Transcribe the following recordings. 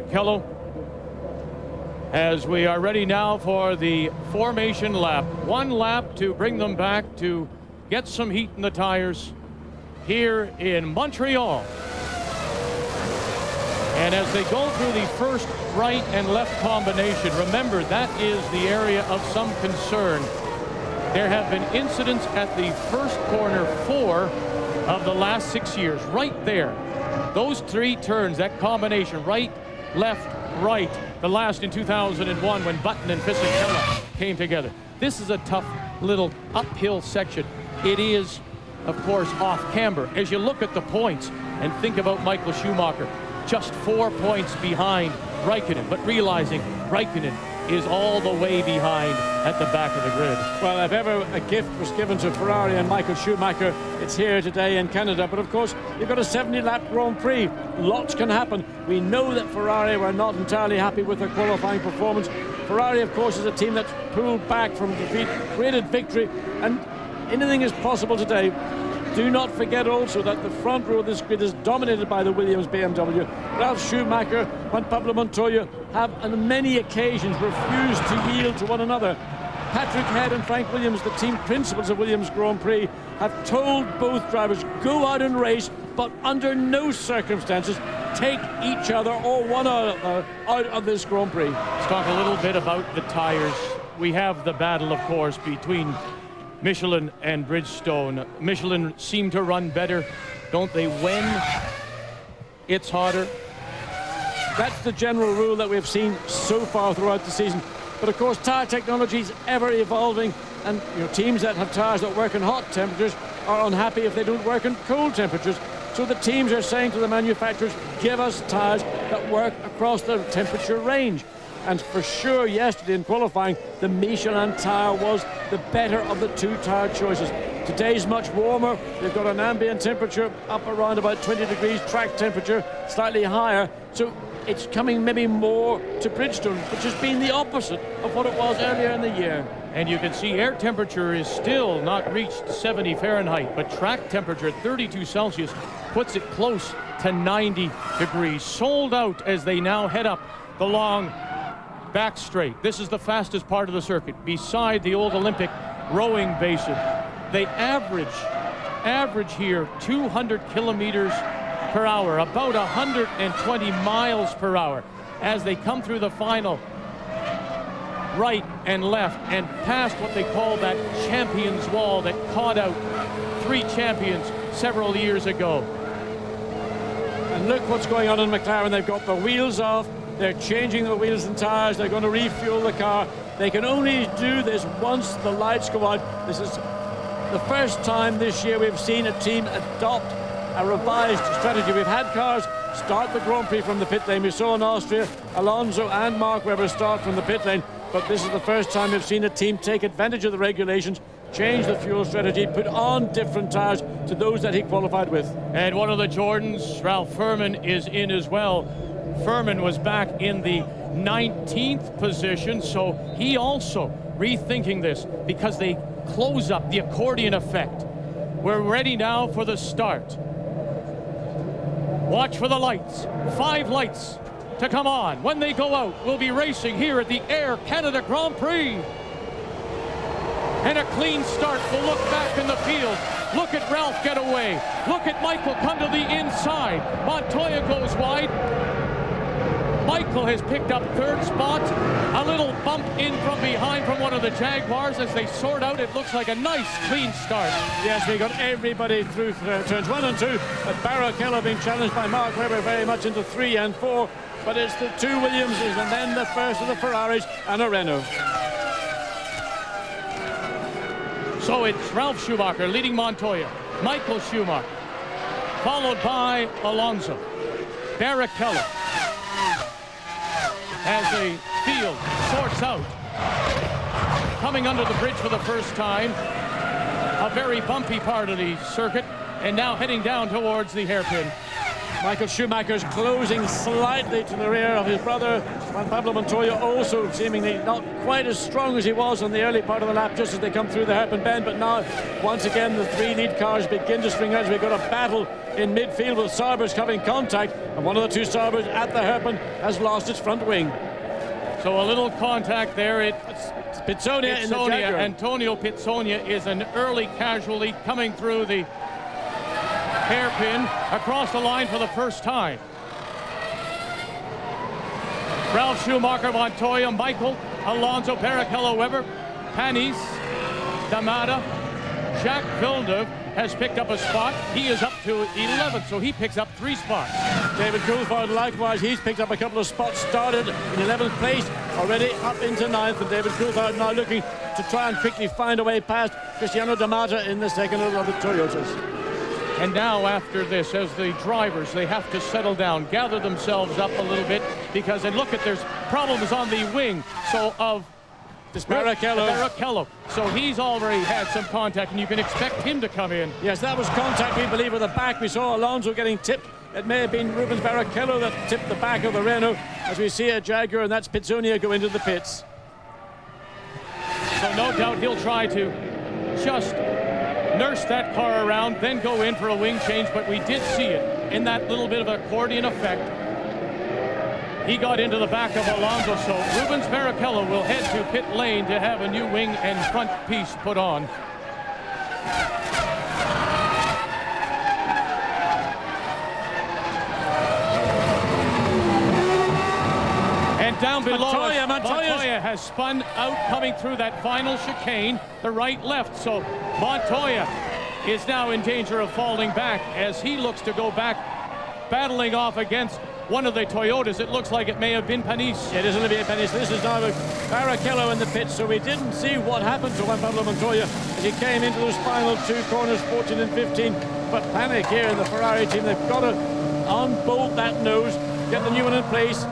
Barrichello, as we are ready now for the formation lap. One lap to bring them back to get some heat in the tires here in Montreal. And as they go through the first right and left combination, remember that is the area of some concern. There have been incidents at the first corner 4 of the last 6 years, right there. Those 3 turns, that combination, right, left, right, the last in 2001 when Button and Fisichella came together. This is a tough little uphill section. It is, of course, off camber. As you look at the points and think about Michael Schumacher, just 4 points behind Raikkonen, but realizing Raikkonen is all the way behind at the back of the grid. Well, if ever a gift was given to Ferrari and Michael Schumacher, it's here today in Canada. But of course, you've got a 70-lap Grand Prix. Lots can happen. We know that Ferrari were not entirely happy with their qualifying performance. Ferrari, of course, is a team that's pulled back from defeat, created victory, and anything is possible today. Do not forget also that the front row of this grid is dominated by the Williams BMW. Ralf Schumacher, Juan Pablo Montoya have on many occasions refused to yield to one another. Patrick Head and Frank Williams, the team principals of Williams Grand Prix, have told both drivers, go out and race, but under no circumstances take each other or one another out of this Grand Prix. Let's talk a little bit about the tires. We have the battle, of course, between Michelin and Bridgestone. Michelin seem to run better, don't they, when it's hotter? That's the general rule that we've seen so far throughout the season. But of course, tire technology is ever evolving, and teams that have tires that work in hot temperatures are unhappy if they don't work in cold temperatures. So the teams are saying to the manufacturers, give us tires that work across the temperature range. And for sure, yesterday in qualifying, the Michelin tire was the better of the 2 tire choices. Today's much warmer. They've got an ambient temperature up around about 20 degrees, track temperature slightly higher. So it's coming maybe more to Bridgestone, which has been the opposite of what it was earlier in the year. And you can see air temperature is still not reached 70 Fahrenheit, but track temperature 32 Celsius puts it close to 90 degrees. Sold out as they now head up the long back straight. This is the fastest part of the circuit, beside the old Olympic rowing basin. They average here 200 kilometers per hour, about 120 miles per hour, as they come through the final right and left and past what they call that champions wall that caught out 3 champions several years ago. And look what's going on in McLaren. They've got the wheels off. They're changing the wheels and tires. They're going to refuel the car. They can only do this once the lights go out. This is the first time this year we've seen a team adopt a revised strategy. We've had cars start the Grand Prix from the pit lane. We saw in Austria, Alonso and Mark Webber start from the pit lane. But this is the first time we've seen a team take advantage of the regulations, change the fuel strategy, put on different tires to those that he qualified with. And one of the Jordans, Ralph Furman, is in as well. Furman was back in the 19th position, so he also rethinking this because they close up the accordion effect. We're ready now for the start. Watch for the lights. 5 lights to come on. When they go out, we'll be racing here at the Air Canada Grand Prix. And a clean start. We'll look back in the field. Look at Ralph get away. Look at Michael come to the inside. Montoya goes wide. Michael has picked up 3rd spot. A little bump in from behind from one of the Jaguars as they sort out. It looks like a nice, clean start. Yes, we got everybody through turns 1 and 2. But Barrichello being challenged by Mark Webber very much into 3 and 4. But it's the 2 Williamses and then the first of the Ferraris and a Renault. So it's Ralf Schumacher leading Montoya. Michael Schumacher, followed by Alonso. Barrichello, as the field sorts out. Coming under the bridge for the first time. A very bumpy part of the circuit, and now heading down towards the hairpin. Michael Schumacher's closing slightly to the rear of his brother, Juan Pablo Montoya, also seemingly not quite as strong as he was on the early part of the lap, just as they come through the hairpin bend. But now, once again, the 3 lead cars begin to swing out. We've got a battle in midfield with Sauber's coming contact, and one of the two Saubers at the hairpin has lost its front wing. So a little contact there. It's Pizzonia in the Jaguar. Antonio Pizzonia is an early casualty coming through the hairpin across the line for the first time. Ralf Schumacher, Montoya, Michael, Alonso, Barrichello, Weber, Panis, D'Amata, Jacques Villeneuve has picked up a spot. He is up to 11th, so he picks up 3 spots. David Coulthard, likewise, he's picked up a couple of spots, started in 11th place, already up into 9th, and David Coulthard now looking to try and quickly find a way past Cristiano D'Amata in the second of the Toyotas. And now after this, as the drivers, they have to settle down, gather themselves up a little bit, because, and look at, there's problems on the wing, so of this Barrichello. So he's already had some contact, and you can expect him to come in. Yes, that was contact, we believe, with the back. We saw Alonso getting tipped. It may have been Rubens Barrichello that tipped the back of the Renault, as we see a Jaguar, and that's Pizzonia go into the pits. So no doubt he'll try to just nurse that car around, then go in for a wing change, but we did see it in that little bit of accordion effect. He got into the back of Alonso, so Rubens Barrichello will head to pit lane to have a new wing and front piece put on. And down below Montoya has spun out coming through that final chicane, the right-left. So Montoya is now in danger of falling back as he looks to go back, battling off against one of the Toyotas. It looks like it may have been Panis. It is Olivier Panis. This is now Barrichello in the pits, so we didn't see what happened to Juan Pablo Montoya as he came into those final 2 corners, 14 and 15. But panic here in the Ferrari team. They've got to unbolt that nose, get the new one in place,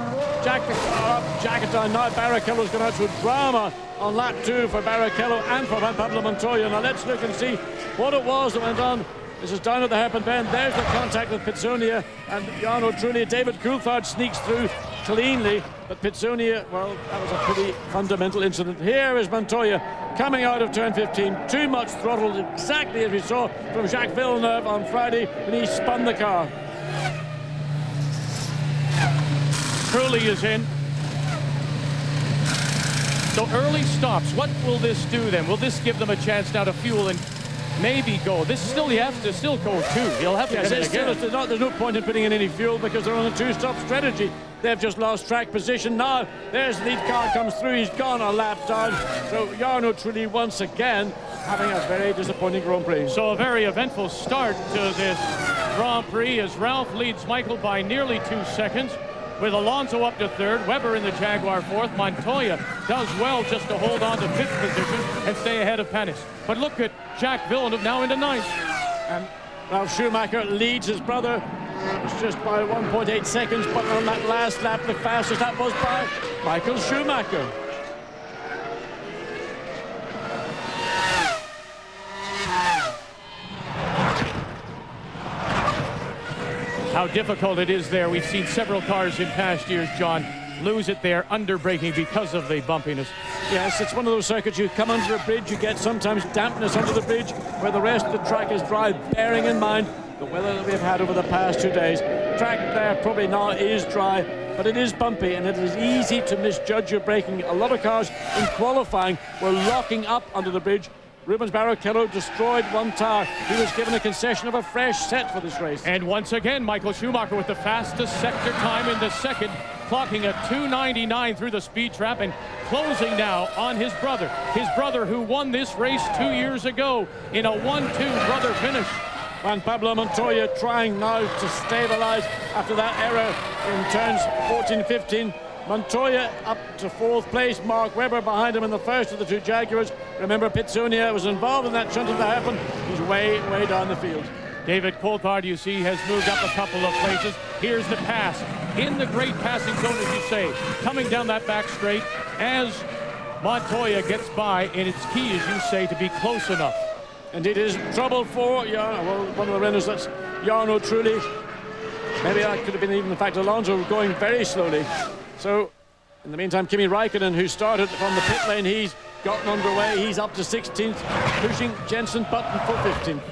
jack the car up, jack it down. Now Barrichello's gone out to a drama on lap 2 for Barrichello and for Juan Pablo Montoya. Now let's look and see what it was that went on. This is down at the hairpin bend. There's the contact with Pizzonia and Jarno Trulli. David Coulthard sneaks through cleanly, but Pizzonia, well, that was a pretty fundamental incident. Here is Montoya coming out of turn 15. Too much throttle, exactly as we saw from Jacques Villeneuve on Friday when he spun the car. Trulli is in. So early stops, what will this do then? Will this give them a chance now to fuel and maybe go? This still, you have to still go 2. You'll have to come in again. There's no point in putting in any fuel because they're on a 2-stop strategy. They've just lost track position. Now there's the lead car comes through. He's gone a lap down. So Jarno Trulli once again having a very disappointing Grand Prix. So a very eventful start to this Grand Prix as Ralf leads Michael by nearly 2 seconds, with Alonso up to 3rd, Weber in the Jaguar 4th. Montoya does well just to hold on to 5th position and stay ahead of Panis. But look at Jacques Villeneuve now into 9th. And Ralf Schumacher leads his brother. It's just by 1.8 seconds, but on that last lap, the fastest that was by Michael Schumacher. How difficult it is there. We've seen several cars in past years, John, lose it there under braking because of the bumpiness. Yes, it's one of those circuits. You come under a bridge, you get sometimes dampness under the bridge where the rest of the track is dry, bearing in mind the weather that we've had over the past 2 days. The track there probably now is dry, but it is bumpy and it is easy to misjudge your braking. A lot of cars in qualifying were locking up under the bridge. Rubens Barrichello destroyed one tire. He was given a concession of a fresh set for this race. And once again, Michael Schumacher with the fastest sector time in the second, clocking a 2:99 through the speed trap and closing now on his brother. His brother who won this race 2 years ago in a 1-2 brother finish. Juan Pablo Montoya trying now to stabilize after that error in turns 14-15. Montoya up to 4th place. Mark Webber behind him in the first of the 2 Jaguars. Remember, Pizzonia was involved in that shunt of the hairpin. He's way, way down the field. David Coulthard, you see, has moved up a couple of places. Here's the pass. In the great passing zone, as you say, coming down that back straight as Montoya gets by, and it's key, as you say, to be close enough. And it is trouble for one of the Renaults, that's Jarno Trulli. Maybe that could have been even the fact Alonso going very slowly. So, in the meantime, Kimi Räikkönen, who started from the pit lane, he's gotten underway. He's up to 16th, pushing Jenson Button for 15th.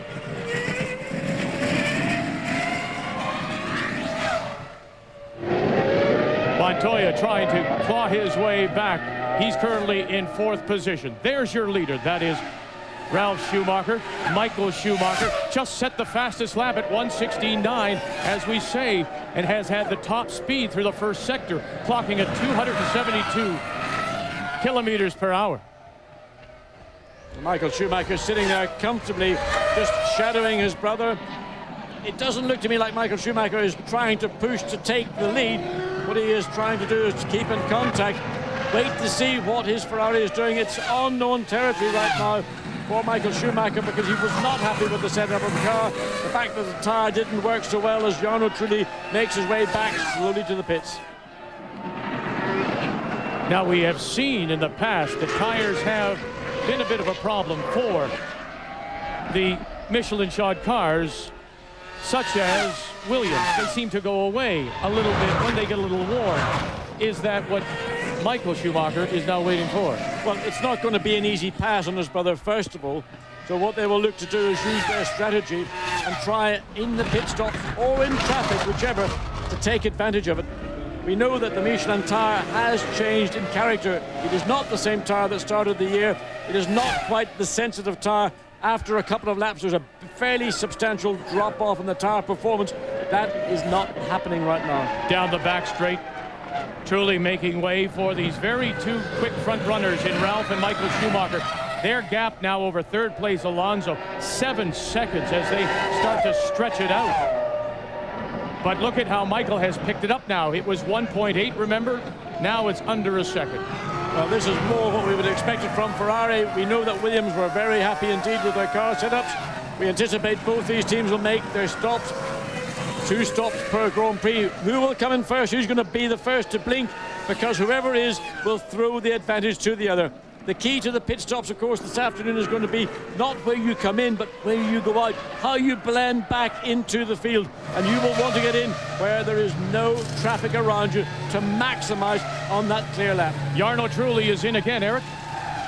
Montoya trying to claw his way back. He's currently in 4th position. There's your leader. That is Ralf Schumacher. Michael Schumacher just set the fastest lap at 1:16.9, as we say, and has had the top speed through the first sector, clocking at 272 kilometers per hour. Michael Schumacher sitting there comfortably, just shadowing his brother. It doesn't look to me like Michael Schumacher is trying to push to take the lead. What he is trying to do is to keep in contact. Wait to see what his Ferrari is doing. It's unknown territory right now for Michael Schumacher, because he was not happy with the setup of the car. The fact that the tyre didn't work so well as Jarno Trulli makes his way back slowly to the pits. Now, we have seen in the past that tires have been a bit of a problem for the Michelin-shod cars, such as Williams. They seem to go away a little bit when they get a little warm. Is that what Michael Schumacher is now waiting for? Well, it's not going to be an easy pass on his brother, first of all. So what they will look to do is use their strategy and try in the pit stops or in traffic, whichever, to take advantage of it. We know that the Michelin tyre has changed in character. It is not the same tyre that started the year. It is not quite the sensitive tyre. After a couple of laps, there's a fairly substantial drop-off in the tyre performance. That is not happening right now. Down the back straight, truly making way for these very two quick front runners in Ralf and Michael Schumacher. Their gap now over 3rd place Alonso, 7 seconds as they start to stretch it out. But look at how Michael has picked it up now. It was 1.8, remember? Now it's under a second. Well, this is more what we would have expected from Ferrari. We know that Williams were very happy indeed with their car setups. We anticipate both these teams will make their stops. 2 stops per Grand Prix. Who will come in first? Who's going to be the first to blink? Because whoever is will throw the advantage to the other. The key to the pit stops, of course, this afternoon is going to be not where you come in, but where you go out, how you blend back into the field. And you will want to get in where there is no traffic around you to maximize on that clear lap. Jarno Trulli is in again, Eric.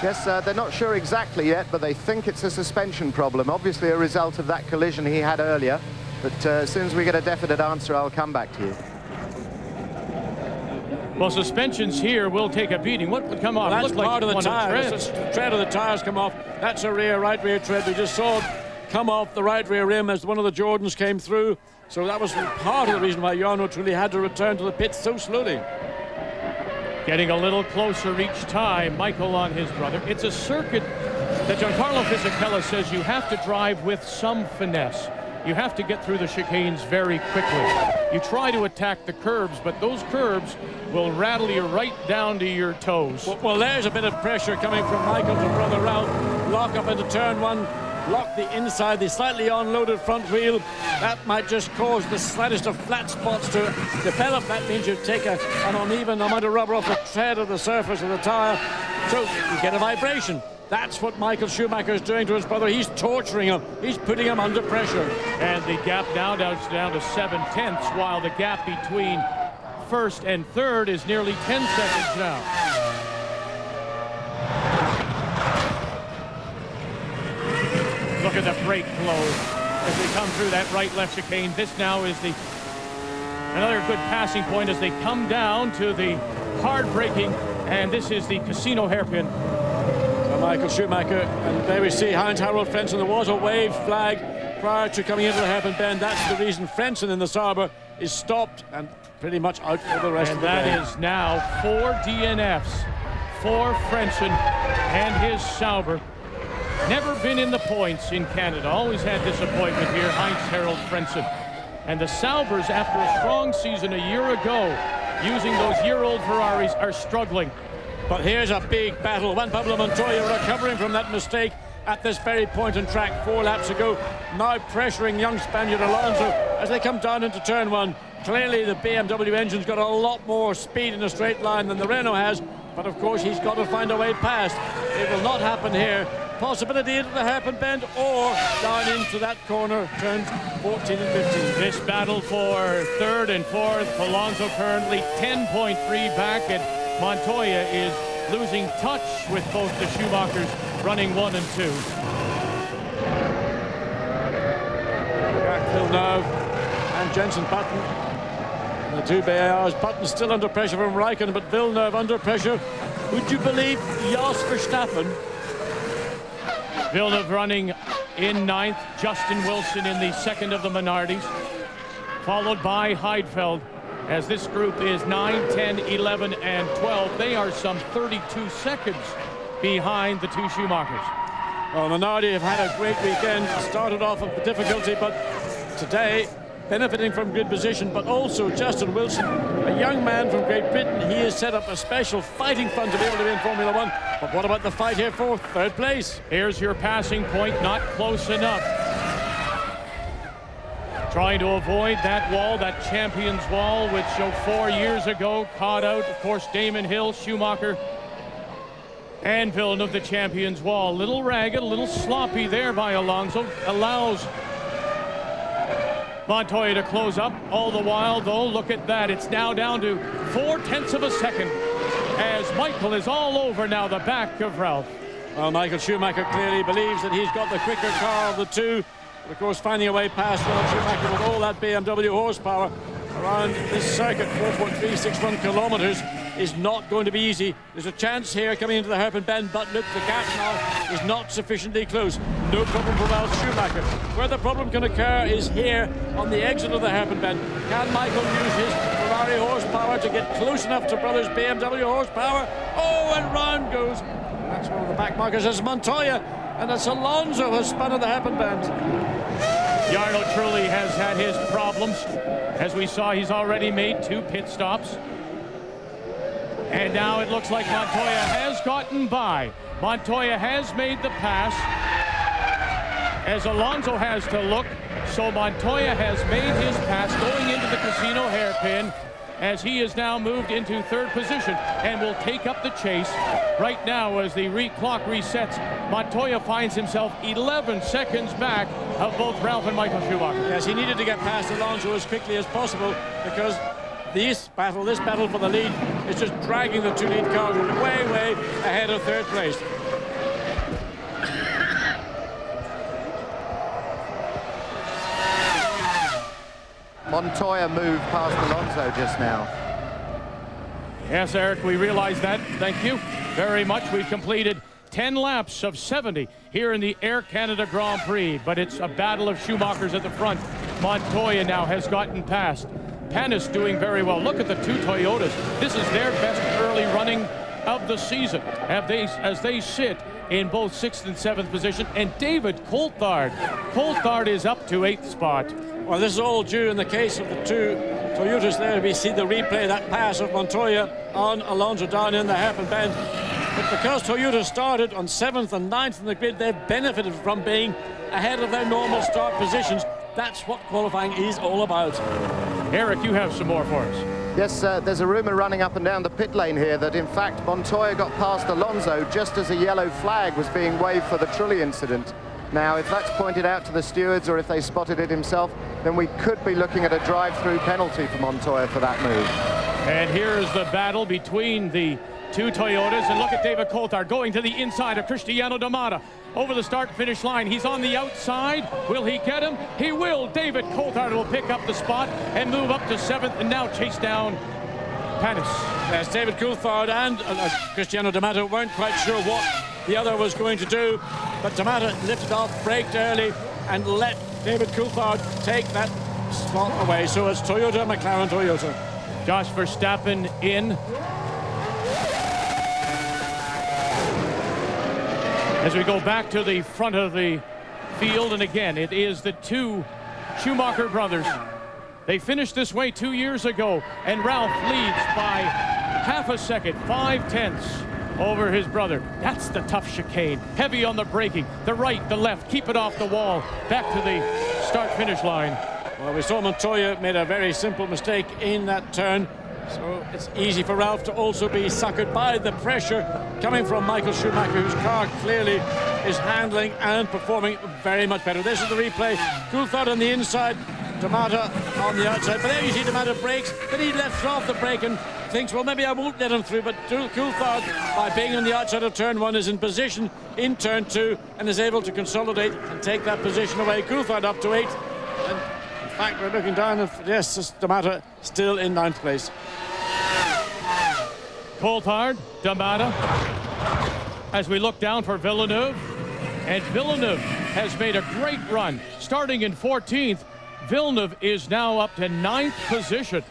Yes, they're not sure exactly yet, but they think it's a suspension problem. Obviously a result of that collision he had earlier. But as soon as we get a definite answer, I'll come back to you. Well, suspensions here will take a beating. What would come off? Well, that's part of the tire. The tread of the tires come off. That's a right rear tread. We just saw it come off the right rear rim as one of the Jordans came through. So that was part of the reason why Jarno Trulli had to return to the pits so slowly. Getting a little closer each time, Michael on his brother. It's a circuit that Giancarlo Fisichella says you have to drive with some finesse. You have to get through the chicanes very quickly. You try to attack the curbs, but those curbs will rattle you right down to your toes. Well, there's a bit of pressure coming from Michael to brother Ralf. Lock up into turn 1, lock the inside, the slightly unloaded front wheel. That might just cause the slightest of flat spots to develop. That means you take an uneven amount of rubber off the tread of the surface of the tyre, so you get a vibration. That's what Michael Schumacher is doing to his brother. He's torturing him. He's putting him under pressure. And the gap now down to 7/10, while the gap between first and third is nearly 10 seconds now. Look at the brake flow as they come through that right-left chicane. This now is another good passing point as they come down to the hard braking, and this is the Casino hairpin. Michael Schumacher, and there we see Heinz-Harald Frentzen. There was a waved flag prior to coming into the hairpin bend. That's the reason Frentzen in the Sauber is stopped and pretty much out for the rest of the day. And that is now 4 DNFs for Frentzen and his Sauber. Never been in the points in Canada. Always had disappointment here, Heinz-Harald Frentzen. And the Saubers, after a strong season a year ago, using those year-old Ferraris, are struggling. But here's a big battle. Juan Pablo Montoya recovering from that mistake at this very point in track 4 laps ago. Now pressuring young Spaniard Alonso as they come down into turn 1. Clearly the BMW engine's got a lot more speed in a straight line than the Renault has. But of course he's got to find a way past. It will not happen here. Possibility into the hairpin bend or down into that corner, turns 14 and 15. This battle for third and fourth. Alonso currently 10.3 back, and Montoya is losing touch with both the Schumachers running 1 and 2. Villeneuve and Jenson Button The two BARs, Button still under pressure from Raikkonen, but Villeneuve under pressure. Would you believe Jos Verstappen? Villeneuve running in ninth, Justin Wilson in the second of the Minardis, followed by Heidfeld, as this group is 9, 10, 11, and 12. They are some 32 seconds behind the two Schumachers. Well, Minardi have had a great weekend. Started off with difficulty, but today benefiting from good position, but also Justin Wilson, a young man from Great Britain. He has set up a special fighting fund to be able to be in Formula One. But what about the fight here for third place? Here's your passing point, not close enough. Trying to avoid that wall, that champions wall, which 4 years ago caught out, of course, Damon Hill, Schumacher, and Villeneuve, the champions wall. A little ragged, a little sloppy there by Alonso. Allows Montoya to close up. All the while, though, look at that. It's now down to 0.4 of a second as Michael is all over now the back of Ralph. Well, Michael Schumacher clearly believes that he's got the quicker car of the two. But of course, finding a way past Ralph Schumacher with all that BMW horsepower around this circuit, 4.361 kilometers, is not going to be easy. There's a chance here coming into the hairpin bend, but look, the gap now is not sufficiently close. No problem for Ralph Schumacher. Where the problem can occur is here on the exit of the hairpin bend. Can Michael use his Ferrari horsepower to get close enough to brothers BMW horsepower? Oh, and round goes. That's one of the back markers as Montoya, and it's Alonso has spun at the hairpin bend. Jarno Trulli has had his problems. As we saw, he's already made 2 pit stops. And now it looks like Montoya has gotten by. Montoya has made the pass, as Alonso has to look. So Montoya has made his pass going into the casino hairpin, as he is now moved into third position and will take up the chase. Right now, as the clock resets, Montoya finds himself 11 seconds back of both Ralph and Michael Schumacher. Yes, he needed to get past Alonso as quickly as possible, because this battle for the lead is just dragging the 2 lead cars way ahead of third place. Montoya moved past Alonso just now. Yes, Eric, we realize that. Thank you very much. We've completed 10 laps of 70 here in the Air Canada Grand Prix, but it's a battle of Schumachers at the front. Montoya now has gotten past. Panis doing very well. Look at the 2 Toyotas. This is their best early running of the season, as they sit in both 6th and 7th position. And David Coulthard. Coulthard is up to 8th spot. Well, this is all due in the case of the 2 Toyotas there. We see the replay, that pass of Montoya on Alonso down in the hairpin bend. But because Toyota started on 7th and 9th in the grid, they've benefited from being ahead of their normal start positions. That's what qualifying is all about. Eric, you have some more for us. Yes, there's a rumor running up and down the pit lane here that in fact Montoya got past Alonso just as a yellow flag was being waved for the Trulli incident. Now, if that's pointed out to the stewards or if they spotted it himself, then we could be looking at a drive-through penalty for Montoya for that move. And here's the battle between the 2 Toyotas, and look at David Coulthard going to the inside of Cristiano D'Amata. Over the start-finish line, he's on the outside. Will he get him? He will. David Coulthard will pick up the spot and move up to 7th, and now chase down Panis. Yes, David Coulthard and Cristiano D'Amata weren't quite sure what the other was going to do, but D'Amata lifted off, braked early, and let David Coulthard take that spot away. So it's Toyota, McLaren, Toyota. Jos Verstappen in. As we go back to the front of the field, and again, it is the 2 Schumacher brothers. They finished this way 2 years ago, and Ralph leads by half a second, 5/10 over his brother. That's the tough chicane. Heavy on the braking, the right, the left, keep it off the wall, back to the start-finish line. Well, we saw Montoya made a very simple mistake in that turn, so it's easy for Ralph to also be suckered by the pressure coming from Michael Schumacher, whose car clearly is handling and performing very much better. This is the replay. Coulthard on the inside, D'Amata on the outside. But there you see D'Amata brakes, then he lets off the brake and thinks, well, maybe I won't let him through. But Coulthard, by being on the outside of turn 1, is in position in turn 2 and is able to consolidate and take that position away. Coulthard up to 8th. And fact, we're looking down, and yes, D'Amata still in 9th place. Coulthard, D'Amata, as we look down for Villeneuve. And Villeneuve has made a great run. Starting in 14th, Villeneuve is now up to 9th position.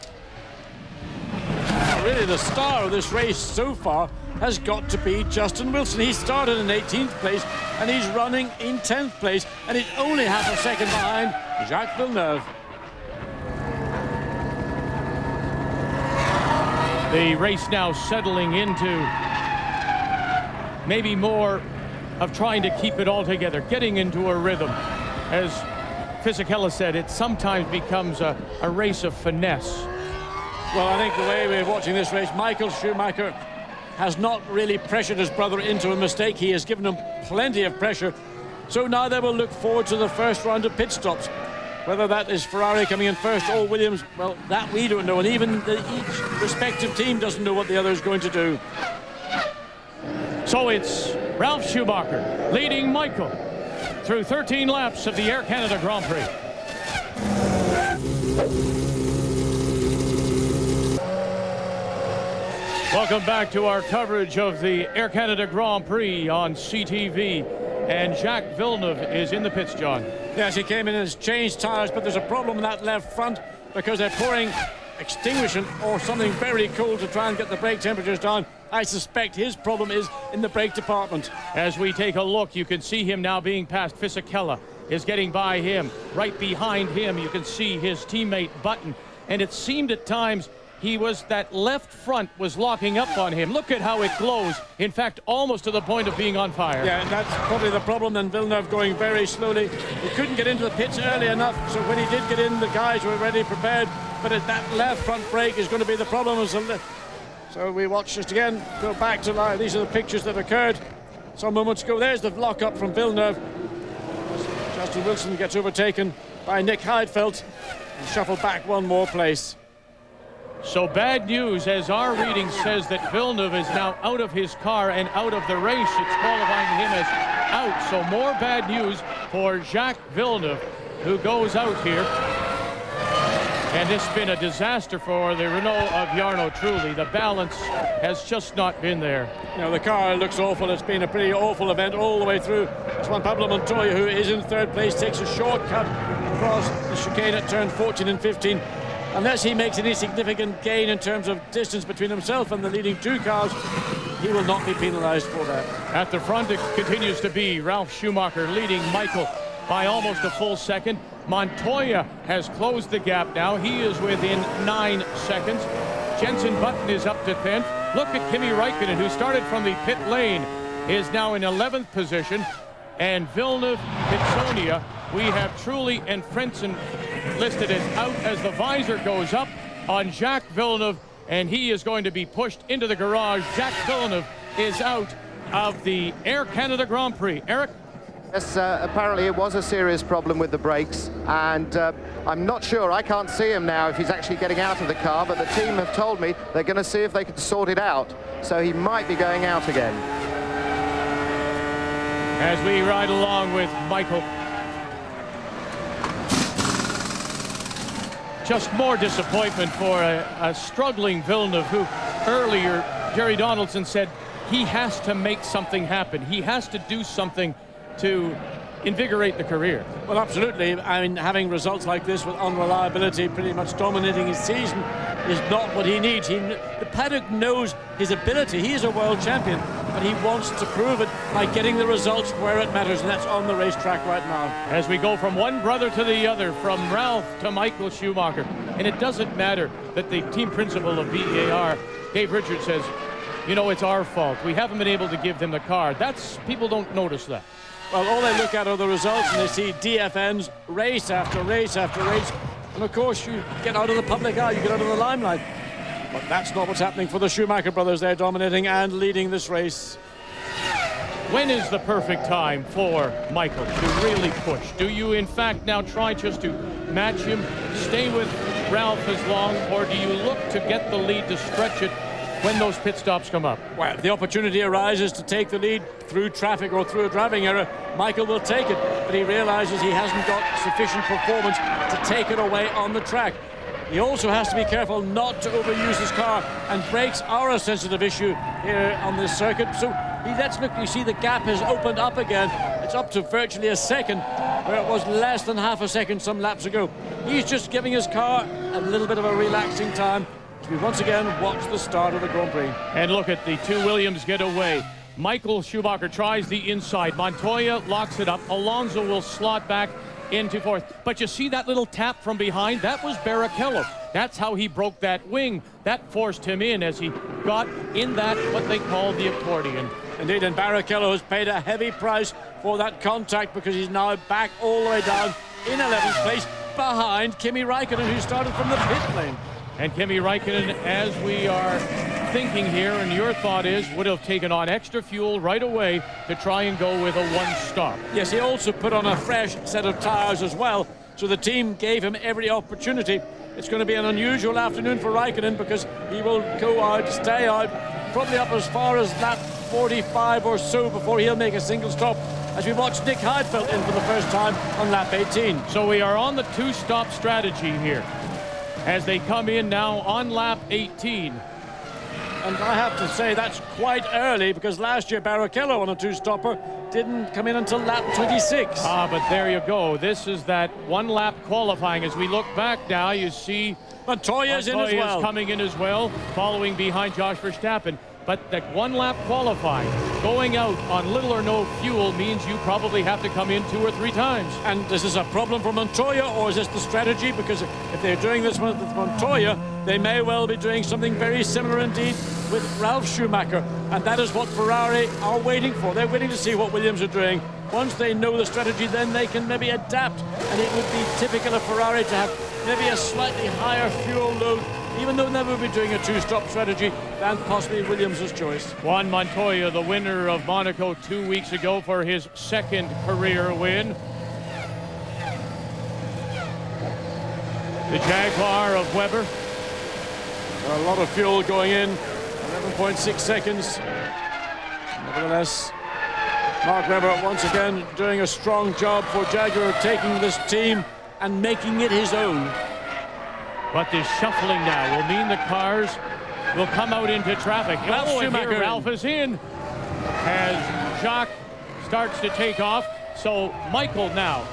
Really, the star of this race so far has got to be Justin Wilson. He started in 18th place, and he's running in 10th place, and he's only half a second behind Jacques Villeneuve. The race now settling into maybe more of trying to keep it all together, getting into a rhythm. As Fisichella said, it sometimes becomes a race of finesse. Well, I think the way we're watching this race, Michael Schumacher has not really pressured his brother into a mistake. He has given him plenty of pressure. So now they will look forward to the first round of pit stops. Whether that is Ferrari coming in first or Williams, well, that we don't know. And even each respective team doesn't know what the other is going to do. So it's Ralf Schumacher leading Michael through 13 laps of the Air Canada Grand Prix. Welcome back to our coverage of the Air Canada Grand Prix on CTV. And Jacques Villeneuve is in the pits, John. Yes, he came in and has changed tyres, but there's a problem in that left front because they're pouring extinguishant or something very cool to try and get the brake temperatures down. I suspect his problem is in the brake department. As we take a look, you can see him now being passed. Fisichella is getting by him. Right behind him, you can see his teammate Button. And it seemed at times that left front was locking up on him. Look at how it glows. In fact, almost to the point of being on fire. Yeah, and that's probably the problem. And Villeneuve going very slowly. He couldn't get into the pits early enough, so when he did get in, the guys were already prepared. But that left front brake is going to be the problem. So we watch just again, go back to live. These are the pictures that occurred some moments ago. There's the lock-up from Villeneuve. Justin Wilson gets overtaken by Nick Heidfeld and shuffled back one more place. So bad news, as our reading says that Villeneuve is now out of his car and out of the race. It's qualifying him as out. So more bad news for Jacques Villeneuve, who goes out here. And it's been a disaster for the Renault of Jarno Trulli. The balance has just not been there. You know, the car looks awful. It's been a pretty awful event all the way through. This one, Pablo Montoya, who is in 3rd place, takes a shortcut across the chicane at turn 14 and 15. Unless he makes any significant gain in terms of distance between himself and the leading 2 cars, he will not be penalized for that. At the front, it continues to be Ralf Schumacher leading Michael by almost a full second. Montoya has closed the gap now. He is within 9 seconds. Jenson Button is up to 10th. Look at Kimi Räikkönen, who started from the pit lane, is now in 11th position. And Villeneuve, Pitsonia, we have Trulli and Frentzen listed as out as the visor goes up on Jacques Villeneuve, and he is going to be pushed into the garage. Jacques Villeneuve is out of the Air Canada Grand Prix. Eric? Yes, apparently it was a serious problem with the brakes, and I'm not sure, I can't see him now if he's actually getting out of the car, but the team have told me they're going to see if they can sort it out, so he might be going out again. As we ride along with Michael. Just more disappointment for a struggling Villeneuve, who earlier Jerry Donaldson said he has to make something happen. He has to do something to invigorate the career. Well, absolutely. I mean, having results like this with unreliability pretty much dominating his season is not what he needs. The paddock knows his ability. He is a world champion, but he wants to prove it by getting the results where it matters, and that's on the racetrack right now. As we go from one brother to the other, from Ralf to Michael Schumacher, and it doesn't matter that the team principal of VAR, Dave Richards, says, you know, it's our fault. We haven't been able to give them the car. People don't notice that. Well, all they look at are the results, and they see DFNs race after race after race. And of course, you get out of the public eye, you get out of the limelight. But that's not what's happening for the Schumacher brothers. They're dominating and leading this race. When is the perfect time for Michael to really push? Do you, in fact, now try just to match him, stay with Ralf as long, or do you look to get the lead to stretch it when those pit stops come up? Well, if the opportunity arises to take the lead through traffic or through a driving error, Michael will take it, but he realizes he hasn't got sufficient performance to take it away on the track. He also has to be careful not to overuse his car, and brakes are a sensitive issue here on this circuit. So let's look, you see the gap has opened up again. It's up to virtually a second, where it was less than half a second some laps ago. He's just giving his car a little bit of a relaxing time as we once again watch the start of the Grand Prix. And look at the two Williams get away. Michael Schumacher tries the inside. Montoya locks it up. Alonso will slot back into fourth. But you see that little tap from behind? That was Barrichello. That's how he broke that wing. That forced him in as he got in that, what they call the accordion. Indeed, and Barrichello has paid a heavy price for that contact, because he's now back all the way down in 11th place behind Kimi Raikkonen, who started from the pit lane. And Kimi Raikkonen, as we are thinking here, and your thought is, would have taken on extra fuel right away to try and go with a one-stop. Yes, he also put on a fresh set of tires as well, so the team gave him every opportunity. It's going to be an unusual afternoon for Raikkonen, because he will go out, stay out, probably up as far as lap 45 or so before he'll make a single stop, as we watch Nick Heidfeld in for the first time on lap 18. So we are on the two-stop strategy here as they come in now on lap 18. And I have to say that's quite early, because last year Barrichello on a two-stopper didn't come in until lap 26. But there you go. This is that one-lap qualifying. As we look back now, you see Montoya's in as well. Coming in as well, following behind Josh Verstappen. But that one-lap qualifying, going out on little or no fuel, means you probably have to come in 2 or 3 times. And is this a problem for Montoya, or is this the strategy? Because if they're doing this with Montoya, they may well be doing something very similar indeed with Ralf Schumacher. And that is what Ferrari are waiting for. They're waiting to see what Williams are doing. Once they know the strategy, then they can maybe adapt. And it would be typical of Ferrari to have maybe a slightly higher fuel load, even though they will be doing a two-stop strategy, than possibly Williams' choice. Juan Montoya, the winner of Monaco 2 weeks ago for his second career win. The Jaguar of Webber. A lot of fuel going in, 11.6 seconds. Nevertheless, Mark Webber once again doing a strong job for Jaguar, taking this team and making it his own. But this shuffling now will mean the cars will come out into traffic. Ralf Schumacher. Ralf is in as Jacques starts to take off. So Michael now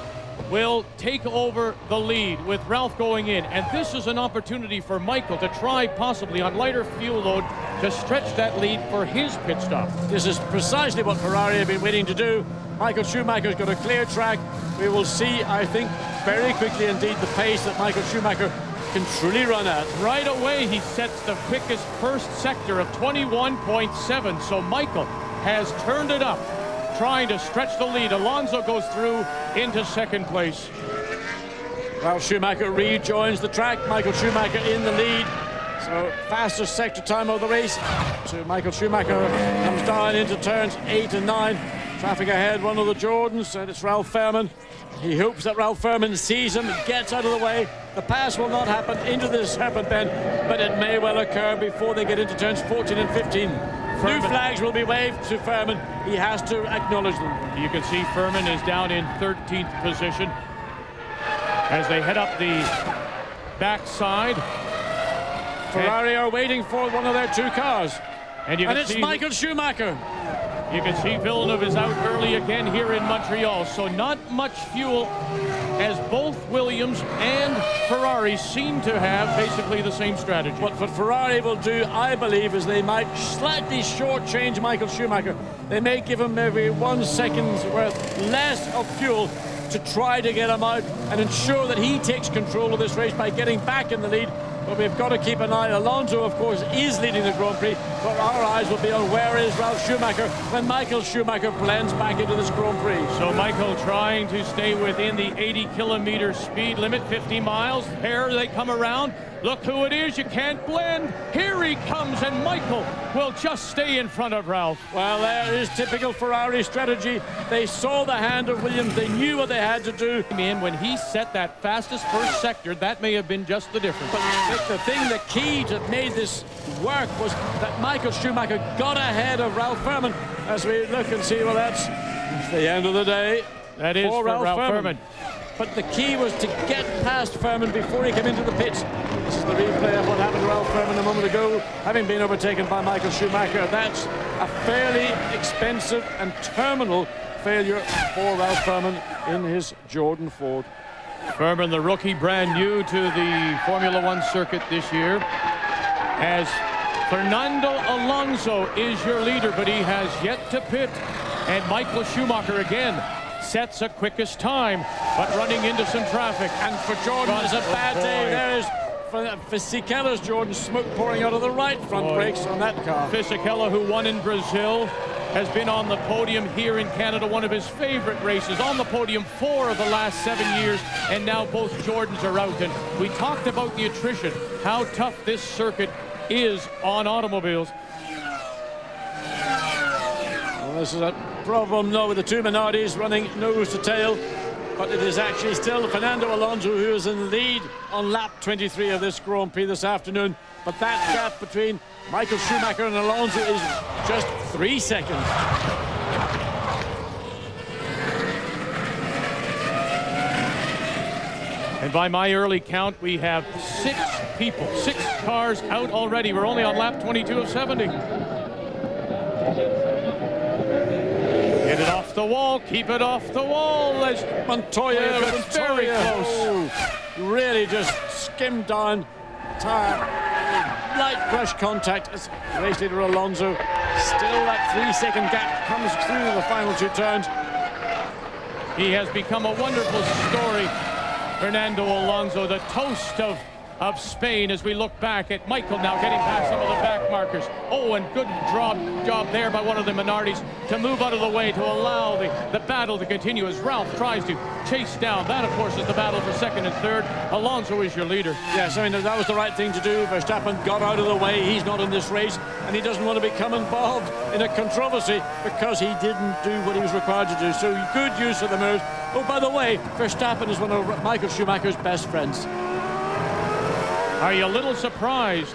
will take over the lead with Ralf going in. And this is an opportunity for Michael to try, possibly on lighter fuel load, to stretch that lead for his pit stop. This is precisely what Ferrari have been waiting to do. Michael Schumacher's got a clear track. We will see, I think, very quickly indeed, the pace that Michael Schumacher can truly run at. Right away, he sets the quickest first sector of 21.7. So Michael has turned it up, trying to stretch the lead. Alonso goes through into second place. Ralf Schumacher rejoins the track. Michael Schumacher in the lead. So fastest sector time of the race. So Michael Schumacher comes down into turns 8 and 9. Traffic ahead, one of the Jordans, and it's Ralph Furman. He hopes that Ralph Furman sees him, gets out of the way. The pass will not happen into the serpent bend, but it may well occur before they get into turns 14 and 15. New flags will be waved to Furman. He has to acknowledge them. You can see Furman is down in 13th position as they head up the backside. Ferrari are waiting for one of their two cars. And it's Michael Schumacher. You can see Villeneuve is out early again here in Montreal. So not much fuel, as both Williams and Ferrari seem to have basically the same strategy. What Ferrari will do, I believe, is they might slightly shortchange Michael Schumacher. They may give him maybe 1 second's worth less of fuel to try to get him out and ensure that he takes control of this race by getting back in the lead. But we've got to keep an eye. Alonso, of course, is leading the Grand Prix, but our eyes will be on where is Ralf Schumacher when Michael Schumacher blends back into this Grand Prix. So Michael trying to stay within the 80-kilometer speed limit, 50 miles. Here they come around. Look who it is. You can't blend. Here he comes, and Michael will just stay in front of Ralf. Well, there is typical Ferrari strategy. They saw the hand of Williams. They knew what they had to do. When he set that fastest first sector, that may have been just the difference. But the thing, the key to made this work was that Michael Schumacher got ahead of Ralf Furman. As we look and see, well, that's It's the end of the day. That is for Ralph Furman. But the key was to get past Furman before he came into the pits. This is the replay of what happened to Ralph Furman a moment ago, having been overtaken by Michael Schumacher. That's a fairly expensive and terminal failure for Ralph Furman in his Jordan Ford. Furman, the rookie, brand new to the Formula One circuit this year, as Fernando Alonso is your leader, but he has yet to pit. And Michael Schumacher again sets a quickest time, but running into some traffic. And for Jordan, it's a bad day. There is Fisichella's Jordan, smoke pouring out of the right front brakes on that car. Fisichella, who won in Brazil, has been on the podium here in Canada, one of his favorite races, on the podium 4 of the last 7 years, and now both Jordans are out. And we talked about the attrition, how tough this circuit is on automobiles. Well, this is a problem now with the two Minardis running nose to tail, but it is actually still Fernando Alonso who is in the lead on lap 23 of this Grand Prix this afternoon. But that gap between Michael Schumacher and Alonso is just 3 seconds. And by my early count, we have 6 people, 6 cars out already. We're only on lap 22 of 70. Get it off the wall, keep it off the wall. As Montoya was very close. Really just skimmed down tire. Light brush contact as race leader Alonso. Still that 3-second gap comes through the final 2 turns. He has become a wonderful story, Fernando Alonso, the toast of Spain, as we look back at Michael now getting past some of the back markers. Oh, and good job there by one of the Minardis to move out of the way to allow the battle to continue as Ralph tries to chase down. That, of course, is the battle for second and third. Alonso is your leader. Yes, I mean, that was the right thing to do. Verstappen got out of the way. He's not in this race, and he doesn't want to become involved in a controversy because he didn't do what he was required to do. So good use of the mirrors. Oh, by the way, Verstappen is one of Michael Schumacher's best friends. Are you a little surprised,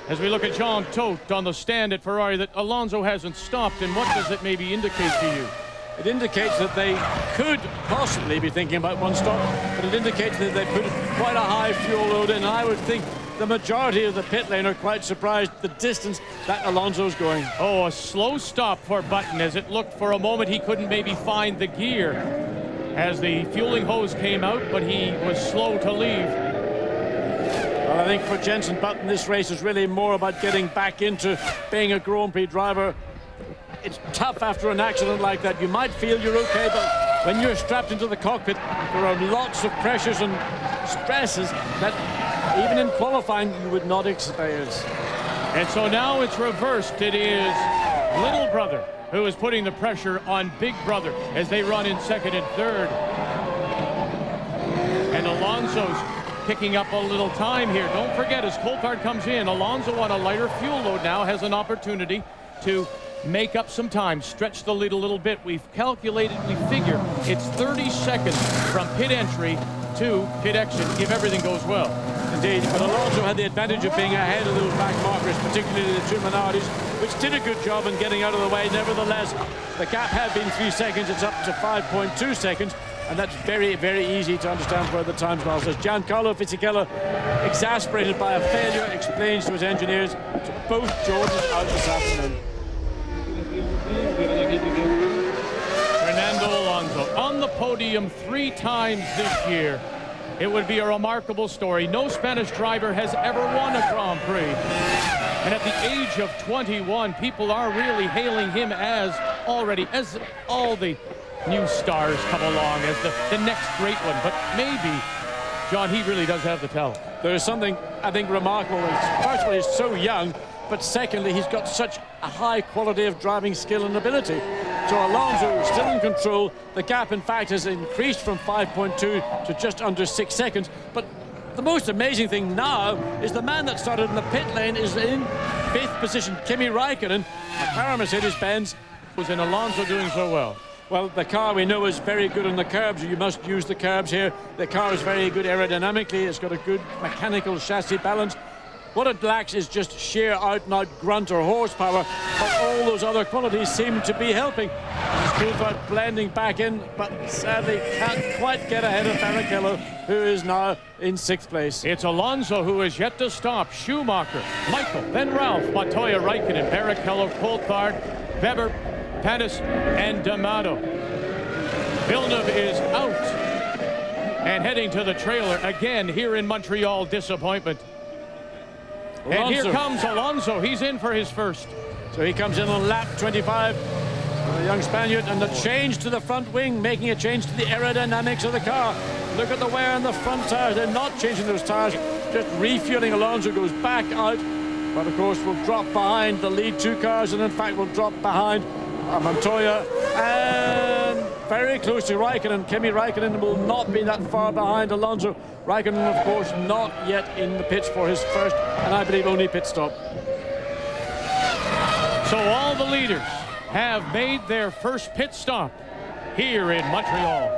as we look at Jean Todt on the stand at Ferrari, that Alonso hasn't stopped, and what does it maybe indicate to you? It indicates that they could possibly be thinking about one stop, but it indicates that they put quite a high fuel load in. I would think the majority of the pit lane are quite surprised the distance that Alonso's going. Oh, a slow stop for Button, as it looked for a moment he couldn't maybe find the gear as the fueling hose came out, but he was slow to leave. Well, I think for Jenson Button, this race is really more about getting back into being a Grand Prix driver. It's tough after an accident like that. You might feel you're okay, but when you're strapped into the cockpit, there are lots of pressures and stresses that even in qualifying you would not experience. And so now it's reversed. It is little brother who is putting the pressure on big brother as they run in second and third. And Alonso's picking up a little time here. Don't forget, as Coulthard comes in, Alonso on a lighter fuel load now has an opportunity to make up some time, stretch the lead a little bit. We've calculated, we figure it's 30 seconds from pit entry to pit exit if everything goes well. Indeed, but Alonso had the advantage of being ahead of those back markers, particularly the two Minardis, which did a good job in getting out of the way. Nevertheless, the gap had been 3 seconds. It's up to 5.2 seconds. And that's very, very easy to understand where the time's lost. As Giancarlo Fisichella, exasperated by a failure, explains to his engineers to both Jordans out this afternoon. Fernando Alonso on the podium 3 times this year. It would be a remarkable story. No Spanish driver has ever won a Grand Prix. And at the age of 21, people are really hailing him as all the new stars come along as the next great one. But maybe, John, he really does have the talent. There is something, I think, remarkable. First of all, he's so young, but secondly, he's got such a high quality of driving skill and ability. So Alonso is still in control. The gap, in fact, has increased from 5.2 to just under 6 seconds. But the most amazing thing now is the man that started in the pit lane is in 5th position, Kimi Raikkonen, McLaren Mercedes-Benz. Was in Alonso doing so well? Well, the car we know is very good on the curbs. You must use the curbs here. The car is very good aerodynamically. It's got a good mechanical chassis balance. What it lacks is just sheer out-and-out grunt or horsepower, but all those other qualities seem to be helping. Coulthard blending back in, but sadly can't quite get ahead of Barrichello, who is now in 6th place. It's Alonso who is yet to stop. Schumacher, Michael, then Ralph, Montoya, Raikkonen, Barrichello, Coulthard, Weber, Pettis, and D'Amato. Villeneuve is out and heading to the trailer again here in Montreal. Disappointment. Alonso. And here comes Alonso. He's in for his first. So he comes in on lap 25. The young Spaniard, and the change to the front wing, making a change to the aerodynamics of the car. Look at the wear on the front tires. They're not changing those tires, just refueling. Alonso goes back out, but of course will drop behind the lead 2 cars, and in fact will drop behind Montoya and very close to Raikkonen. Kimi Raikkonen will not be that far behind Alonso. Raikkonen, of course, not yet in the pits for his first, and I believe only pit stop. So all the leaders have made their first pit stop here in Montreal.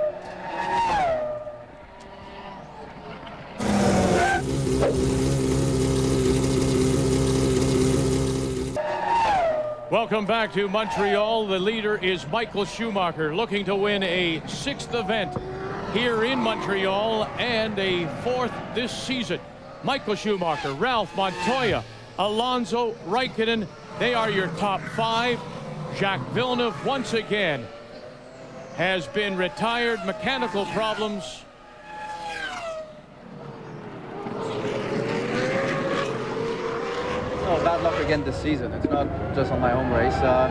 Welcome back to Montreal. The leader is Michael Schumacher, looking to win a 6th event here in Montreal and a 4th this season. Michael Schumacher, Ralph, Montoya, Alonso, Raikkonen, they are your top 5. Jacques Villeneuve, once again, has been retired. Mechanical problems. Oh, bad luck again this season. It's not just on my home race. A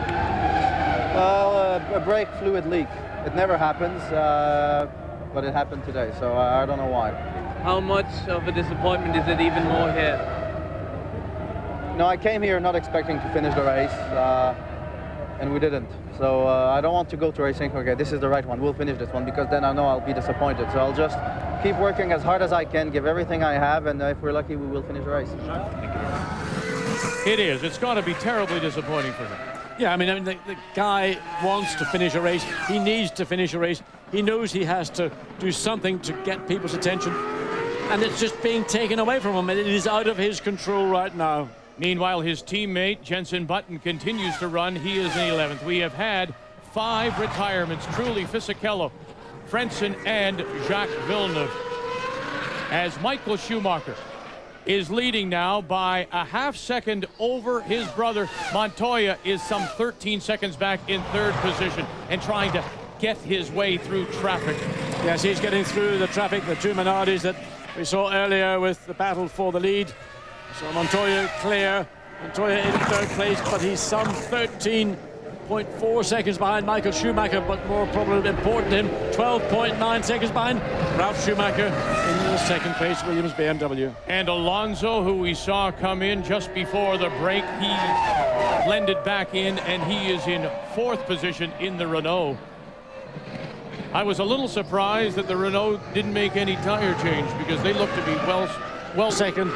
brake fluid leak. It never happens, but it happened today, so I don't know why. How much of a disappointment is it even more here? No, I came here not expecting to finish the race. And we didn't. So I don't want to go to racing. Okay, this is the right one. We'll finish this one, because then I know I'll be disappointed. So I'll just keep working as hard as I can, give everything I have, and if we're lucky, we will finish the race. It is. It's got to be terribly disappointing for him. Yeah, I mean the guy wants to finish a race. He needs to finish a race. He knows he has to do something to get people's attention, and it's just being taken away from him, and it is out of his control right now. Meanwhile, his teammate, Jenson Button, continues to run. He is in 11th. We have had 5 retirements. Trulli, Fisichella, Frentzen, and Jacques Villeneuve. As Michael Schumacher is leading now by a half second over his brother. Montoya is some 13 seconds back in 3rd position and trying to get his way through traffic. Yes, he's getting through the traffic, the 2 Minardis that we saw earlier with the battle for the lead. So Montoya clear, Montoya in 3rd place, but he's some 13.4 seconds behind Michael Schumacher, but more probably important to him, 12.9 seconds behind Ralf Schumacher in the 2nd place, Williams BMW. And Alonso, who we saw come in just before the break, he blended back in, and he is in 4th position in the Renault. I was a little surprised that the Renault didn't make any tire change, because they look to be well second.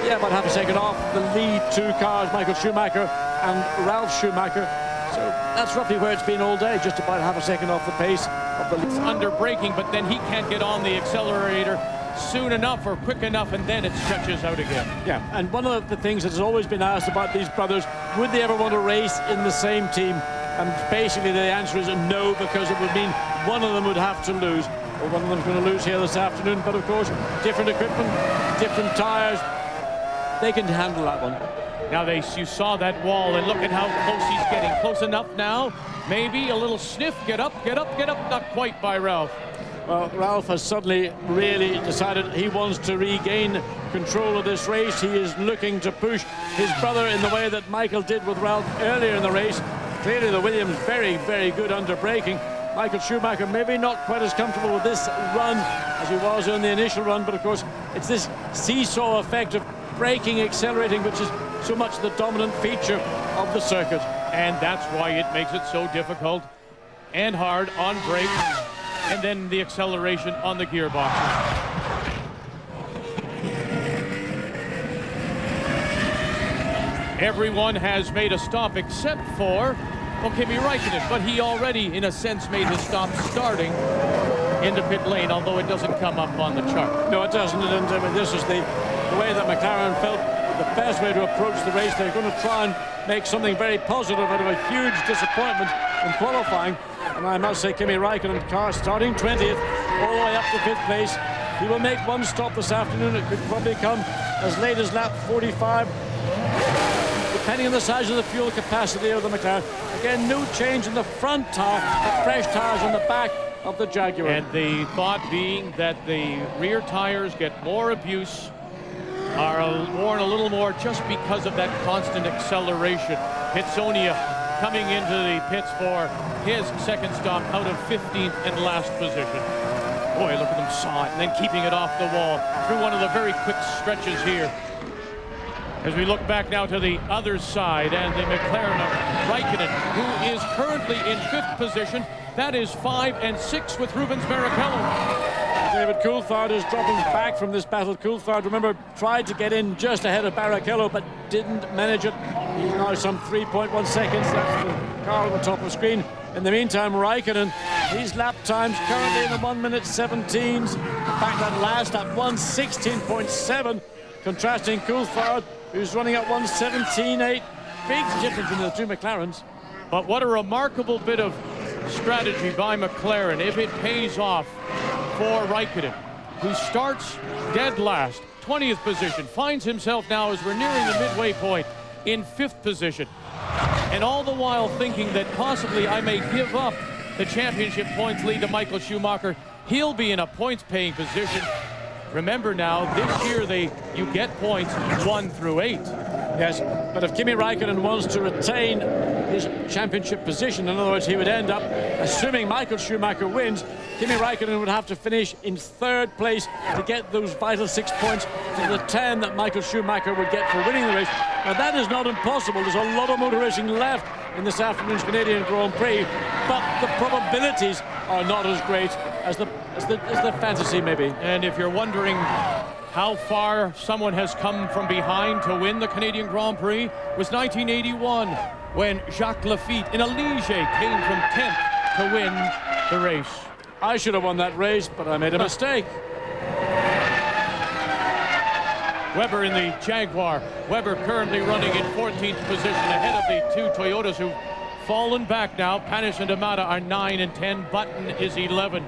Yeah, about half a second off the lead 2 cars, Michael Schumacher and Ralf Schumacher. So that's roughly where it's been all day, just about half a second off the pace of the lead. Under braking, but then he can't get on the accelerator soon enough or quick enough, and then it stretches out again. Yeah, and one of the things that's always been asked about these brothers, would they ever want to race in the same team? And basically the answer is no, because it would mean one of them would have to lose, or one of them's going to lose here this afternoon. But of course, different equipment, different tires, they can handle that one. Now you saw that wall, and look at how close he's getting. Close enough now. Maybe a little sniff. Get up, get up, get up. Not quite by Ralph. Well, Ralph has suddenly really decided he wants to regain control of this race. He is looking to push his brother in the way that Michael did with Ralph earlier in the race. Clearly the Williams very, very good under braking. Michael Schumacher maybe not quite as comfortable with this run as he was in the initial run, but of course it's this seesaw effect of braking, accelerating, which is so much the dominant feature of the circuit. And that's why it makes it so difficult and hard on brakes, and then the acceleration on the gearboxes. Everyone has made a stop except for Kimi Raikkonen, but he already, in a sense, made his stop starting in the pit lane, although it doesn't come up on the chart. No, it doesn't. And this is the the way that McLaren felt the best way to approach the race. They're going to try and make something very positive out of a huge disappointment in qualifying. And I must say, Kimi Räikkönen car starting 20th all the way up to 5th place. He will make one stop this afternoon. It could probably come as late as lap 45, depending on the size of the fuel capacity of the McLaren. Again, no change in the front tire, but fresh tires on the back of the Jaguar. And the thought being that the rear tires get more abuse, are worn a little more just because of that constant acceleration. Pitsonia coming into the pits for his second stop out of 15th and last position. Boy, look at them saw it and then keeping it off the wall through one of the very quick stretches here. As we look back now to the other side, and the McLaren of Räikkönen, who is currently in 5th position. That is 5 and 6 with Rubens Barrichello. David Coulthard is dropping back from this battle. Coulthard, remember, tried to get in just ahead of Barrichello, but didn't manage it. He's now some 3.1 seconds. That's the car on the top of the screen. In the meantime, Räikkönen, his lap times currently in the 1:17s. In fact, that last at 1:16.7, contrasting Coulthard, who's running at 1:17.8. Big difference in the two McLarens. But what a remarkable bit of strategy by McLaren, if it pays off for Räikkönen, who starts dead last, 20th position, finds himself now, as we're nearing the midway point, in 5th position. And all the while thinking that possibly I may give up the championship points lead to Michael Schumacher. He'll be in a points-paying position. Remember now, this year you get points 1 through 8. Yes, but if Kimi Räikkönen wants to retain his championship position, in other words, he would end up, assuming Michael Schumacher wins, Kimi Räikkönen would have to finish in 3rd place to get those vital 6 points to the 10 that Michael Schumacher would get for winning the race. Now, that is not impossible. There's a lot of motor racing left in this afternoon's Canadian Grand Prix, but the probabilities are not as great as the fantasy maybe. And if you're wondering how far someone has come from behind to win the Canadian Grand Prix, was 1981 when Jacques Lafitte in a Ligier came from 10th to win the race. I should have won that race, but I made a mistake. Webber in the Jaguar. Webber currently running in 14th position ahead of the two Toyotas who've fallen back now. Panis and Amata are 9 and 10. Button is 11.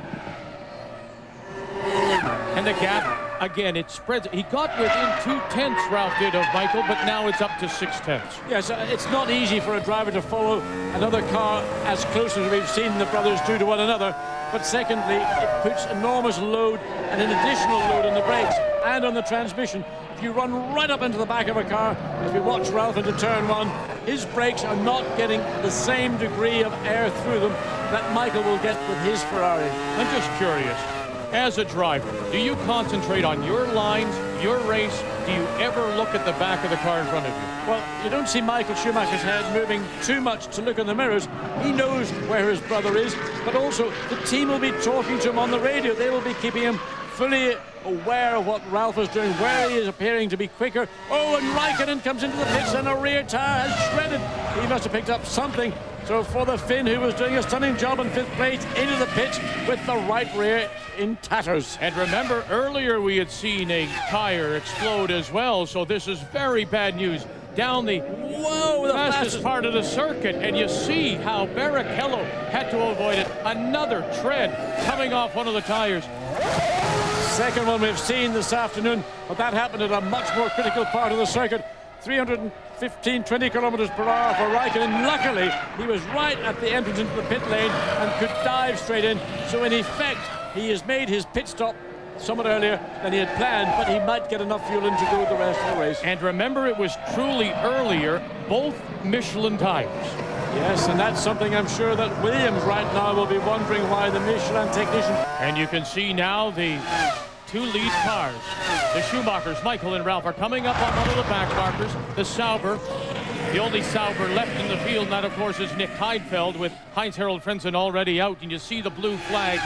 And the gap, again, it spreads. He got within 2/10, Ralph did, of Michael, but now it's up to 6/10. Yes, it's not easy for a driver to follow another car as close as we've seen the brothers do to one another. But secondly, it puts enormous load and an additional load on the brakes and on the transmission. If you run right up into the back of a car, as we watch Ralph into turn 1, his brakes are not getting the same degree of air through them that Michael will get with his Ferrari. I'm just curious, as a driver, do you concentrate on your lines, your race? Do you ever look at the back of the car in front of you? Well, you don't see Michael Schumacher's head moving too much to look in the mirrors. He knows where his brother is, but also the team will be talking to him on the radio. They will be keeping him fully aware of what Ralph is doing, where he is appearing to be quicker. Oh, and Räikkönen comes into the pits and a rear tire has shredded. He must have picked up something. So for the Finn, who was doing a stunning job in 5th place, into the pits with the right rear in tatters. And remember, earlier we had seen a tire explode as well, so this is very bad news. Down the fastest part of the circuit, and you see how Barrichello had to avoid it. Another tread coming off one of the tires. Second one we've seen this afternoon, but that happened at a much more critical part of the circuit. 320 kilometers per hour for Räikkönen. Luckily, he was right at the entrance into the pit lane and could dive straight in. So in effect, he has made his pit stop somewhat earlier than he had planned, but he might get enough fuel in to go the rest of the race. And remember, it was truly earlier, both Michelin tires. Yes, and that's something I'm sure that Williams right now will be wondering why the Michelin technician. And you can see now the two lead cars. The Schumachers, Michael and Ralph, are coming up on one of the back markers. The Sauber, the only Sauber left in the field, and that of course is Nick Heidfeld, with Heinz-Harald Frentzen already out. And you see the blue flag,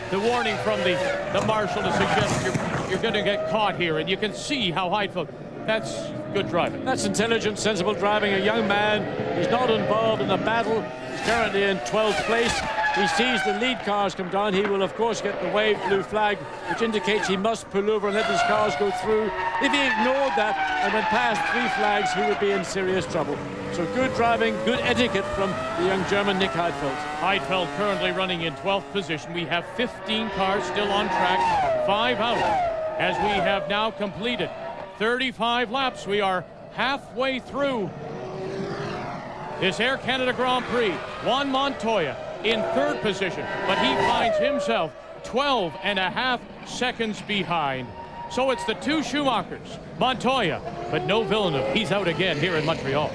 the warning from the marshal to suggest you're going to get caught here. And you can see how Heidfeld, that's good driving. That's intelligent, sensible driving. A young man, he's not involved in a battle. He's currently in 12th place. He sees the lead cars come down. He will, of course, get the waved blue flag, which indicates he must pull over and let his cars go through. If he ignored that and went past 3 flags, he would be in serious trouble. So good driving, good etiquette from the young German Nick Heidfeld. Heidfeld currently running in 12th position. We have 15 cars still on track, 5 out, as we have now completed 35 laps. We are halfway through this Air Canada Grand Prix. Juan Montoya in 3rd position, but he finds himself 12.5 seconds behind. So it's the 2 Schumachers, Montoya, but no Villeneuve. He's out again here in Montreal.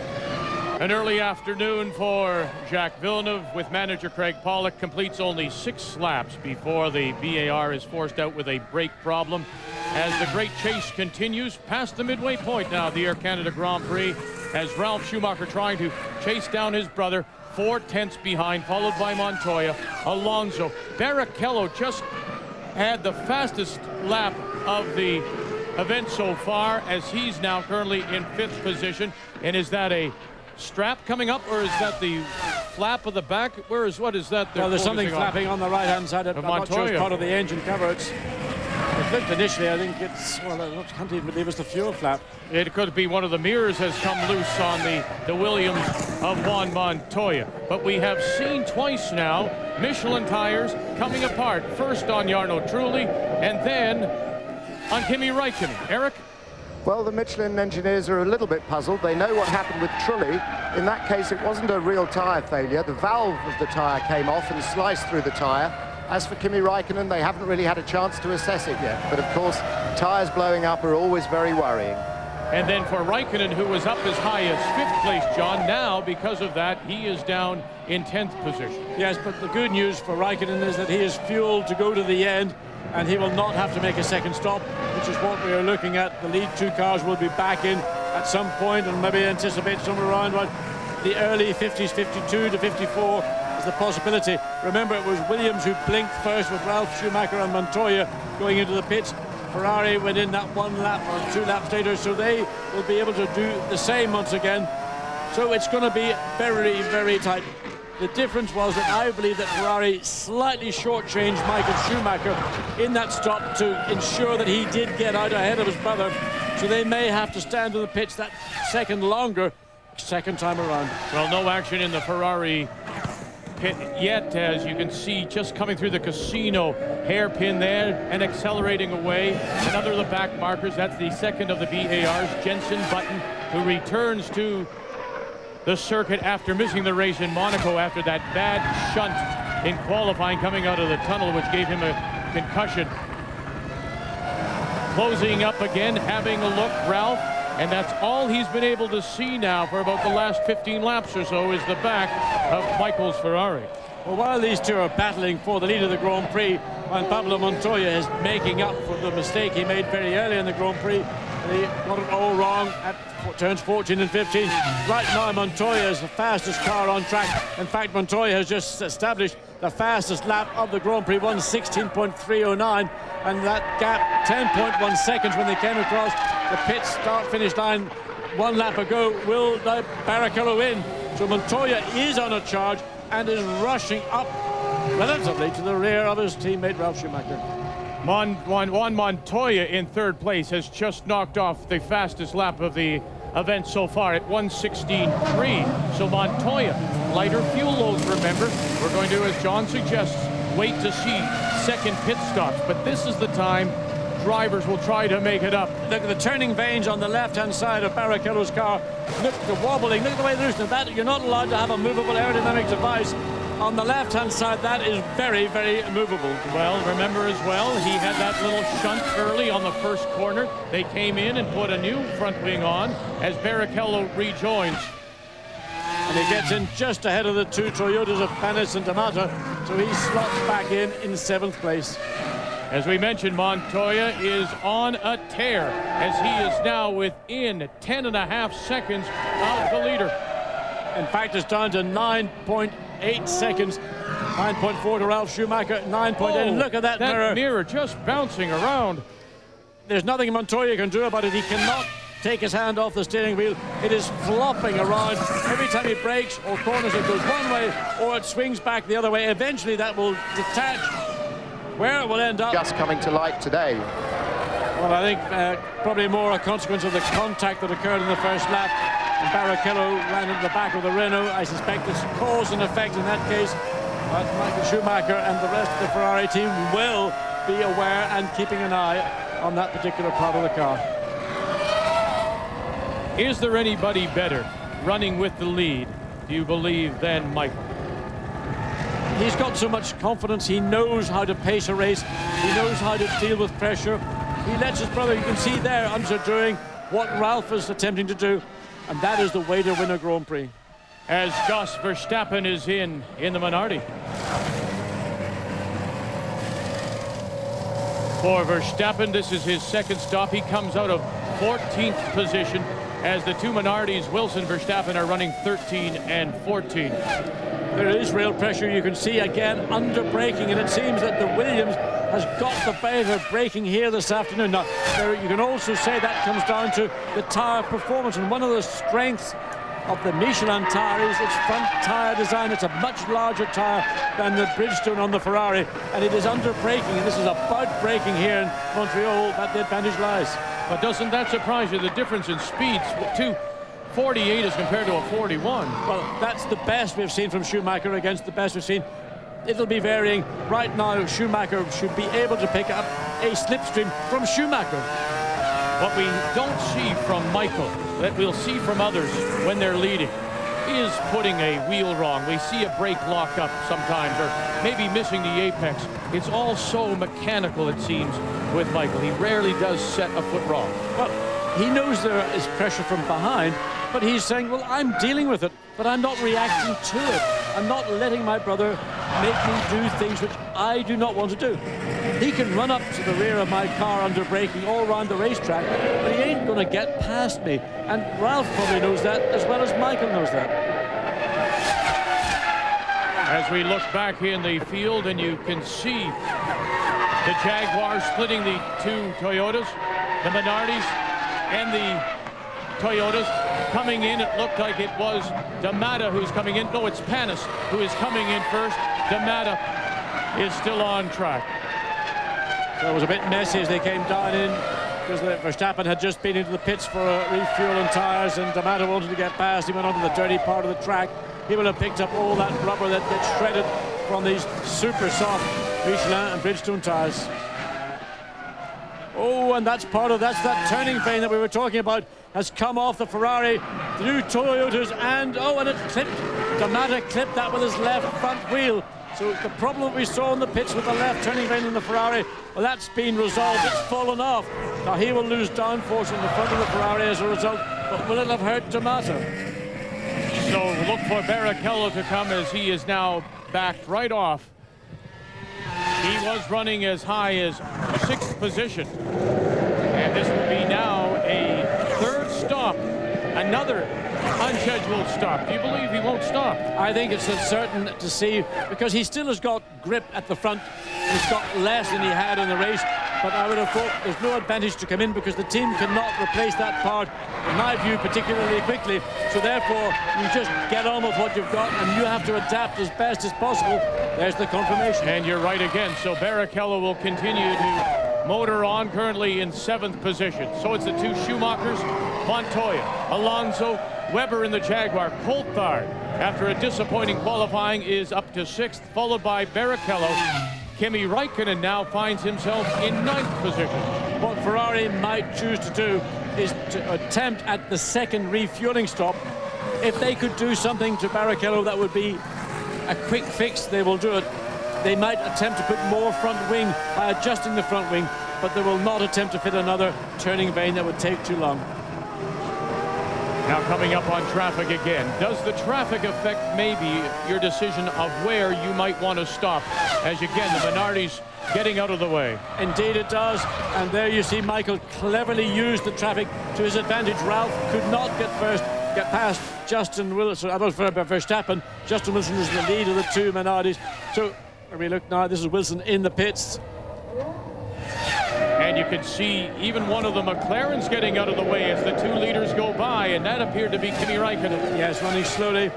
An early afternoon for Jacques Villeneuve with manager Craig Pollock. Completes only 6 laps before the VAR is forced out with a brake problem. As the great chase continues past the midway point now, the Air Canada Grand Prix, as Ralf Schumacher trying to chase down his brother, 4/10 behind, followed by Montoya. Alonso, Barrichello just had the fastest lap of the event so far, as he's now currently in 5th position. And is that a strap coming up, or is that the flap of the back? What is that? Well, there's something flapping on the right-hand side of Montoya. I'm not sure it's part of the engine cover. It looked initially, I think it's, well, I can't even believe it's the fuel flap. It could be one of the mirrors has come loose on the Williams of Juan Montoya. But we have seen twice now Michelin tires coming apart. First on Jarno Trulli, and then on Kimi Räikkönen. Eric? Well, the Michelin engineers are a little bit puzzled. They know what happened with Trulli. In that case, it wasn't a real tyre failure. The valve of the tyre came off and sliced through the tyre. As for Kimi Räikkönen, they haven't really had a chance to assess it yet. But of course, tyres blowing up are always very worrying. And then for Räikkönen, who was up as high as 5th place, John, now because of that, he is down in 10th position. Yes, but the good news for Räikkönen is that he is fueled to go to the end, and he will not have to make a second stop, which is what we are looking at. The lead 2 cars will be back in at some point, and maybe anticipate somewhere around the early 50s, 52 to 54 is the possibility. Remember, it was Williams who blinked first with Ralf Schumacher and Montoya going into the pits. Ferrari went in that 1 lap or 2 laps later, so they will be able to do the same once again. So it's going to be very, very tight. The difference was that I believe that Ferrari slightly shortchanged Michael Schumacher in that stop to ensure that he did get out ahead of his brother. So they may have to stand in the pits that second longer, second time around. Well, no action in the Ferrari pit yet, as you can see, just coming through the casino hairpin there and accelerating away. Another of the back markers, that's the second of the VARs, Jenson Button, who returns to the circuit after missing the race in Monaco after that bad shunt in qualifying coming out of the tunnel, which gave him a concussion. Closing up again, having a look, Ralph, and that's all he's been able to see now for about the last 15 laps or so, is the back of Michael's Ferrari. Well, while these two are battling for the lead of the Grand Prix, Juan Pablo Montoya is making up for the mistake he made very early in the Grand Prix. He got it all wrong at turns 14 and 15. Right now, Montoya is the fastest car on track. In fact, Montoya has just established the fastest lap of the Grand Prix, 1:16.309, and that gap 10.1 seconds when they came across the pit start-finish line 1 lap ago. Will Barrichello in? So Montoya is on a charge and is rushing up relatively to the rear of his teammate Ralf Schumacher. Juan Montoya in 3rd place has just knocked off the fastest lap of the event so far at 1:16.3. So Montoya, lighter fuel loads, remember. We're going to, as John suggests, wait to see second pit stops. But this is the time drivers will try to make it up. Look at the turning vanes on the left-hand side of Barrichello's car. Look at the wobbling. Look at the way they're loose. That you're not allowed to have a movable aerodynamic device. On the left-hand side, that is very, very movable. Well, remember as well, he had that little shunt early on the first corner. They came in and put a new front wing on as Barrichello rejoins. And he gets in just ahead of the 2 Toyotas of Panis and D'Amato, so he slots back in 7th place. As we mentioned, Montoya is on a tear as he is now within 10.5 seconds of the leader. In fact, it's down to 9.8 seconds. 9.4 to Ralf Schumacher, 9.8. And look at that mirror. That mirror just bouncing around. There's nothing Montoya can do about it. He cannot take his hand off the steering wheel. It is flopping around. Every time he brakes or corners, it goes one way or it swings back the other way. Eventually, that will detach. Where it will end up. Just coming to light today. Well, I think probably more a consequence of the contact that occurred in the first lap. And Barrichello ran into the back of the Renault. I suspect it's cause and effect in that case. But Michael Schumacher and the rest of the Ferrari team will be aware and keeping an eye on that particular part of the car. Is there anybody better running with the lead, do you believe, than Michael? He's got so much confidence. He knows how to pace a race. He knows how to deal with pressure. He lets his brother, you can see there, doing what Ralph is attempting to do, and that is the way to win a Grand Prix. As Gus Verstappen is in the Minardi. For Verstappen, this is his second stop. He comes out of 14th position as the two Minardis, Wilson, Verstappen, are running 13 and 14. There is real pressure. You can see again under braking, and it seems that the Williams has got the better braking here this afternoon. Now, you can also say that comes down to the tyre performance, and one of the strengths of the Michelin tyre is its front tyre design. It's a much larger tyre than the Bridgestone on the Ferrari, and it is under braking, and this is about braking here in Montreal that the advantage lies. But doesn't that surprise you, the difference in speeds to 48 as compared to a 41? Well, that's the best we've seen from Schumacher against the best we've seen. It'll be varying. Right now, Schumacher should be able to pick up a slipstream from Schumacher. What we don't see from Michael, that we'll see from others when they're leading, is putting a wheel wrong. We see a brake lock up sometimes, or maybe missing the apex. It's all so mechanical, it seems, with Michael. He rarely does set a foot wrong. Well, he knows there is pressure from behind, but he's saying, well, I'm dealing with it, but I'm not reacting to it. I'm not letting my brother make me do things which I do not want to do. He can run up to the rear of my car under braking all around the racetrack, but he ain't going to get past me. And Ralph probably knows that as well as Michael knows that. As we look back in the field, and you can see the Jaguars splitting the two Toyotas, the Minardis and the Toyotas coming in. It looked like it was D'Amata who's coming in. No, it's Panis who is coming in first. D'Amata is still on track. So it was a bit messy as they came down in, because Verstappen had just been into the pits for refueling tyres, and D'Amata wanted to get past. He went onto the dirty part of the track. He will have picked up all that rubber that gets shredded from these super soft Michelin and Bridgestone tyres. Oh, and that's that turning vane that we were talking about has come off the Ferrari through Toyotas, and it clipped. D'Amata clipped that with his left front wheel. So the problem that we saw in the pits with the left turning vane in the Ferrari, well, that's been resolved. It's fallen off. Now he will lose downforce in the front of the Ferrari as a result, but will it have hurt D'Amata? So look for Barrichello to come, as he is now backed right off. He was running as high as 6th position. And this will be now a third stop, another unscheduled stop. Do you believe he won't stop? I think it's uncertain to see, because he still has got grip at the front. He's got less than he had in the race, but I would have thought there's no advantage to come in, because the team cannot replace that part, in my view, particularly quickly. So therefore, you just get on with what you've got, and you have to adapt as best as possible. There's the confirmation. And you're right again. So Barrichello will continue to motor on, currently in 7th position. So it's the two Schumachers, Montoya, Alonso, Webber in the Jaguar. Coulthard, after a disappointing qualifying, is up to 6th, followed by Barrichello. Kimi Räikkönen now finds himself in 9th position. What Ferrari might choose to do is to attempt at the second refueling stop. If they could do something to Barrichello that would be a quick fix, they will do it. They might attempt to put more front wing by adjusting the front wing, but they will not attempt to fit another turning vane. That would take too long. Now coming up on traffic again. Does the traffic affect maybe your decision of where you might want to stop? As again, the Minardis getting out of the way. Indeed it does. And there you see Michael cleverly use the traffic to his advantage. Ralph could not get past Justin Wilson, Verstappen. Justin Wilson is the lead of the two Minardis. So where we look now, this is Wilson in the pits. And you can see even one of the McLarens getting out of the way as the two leaders go by, and that appeared to be Kimi Räikkönen. Yes, running slowly.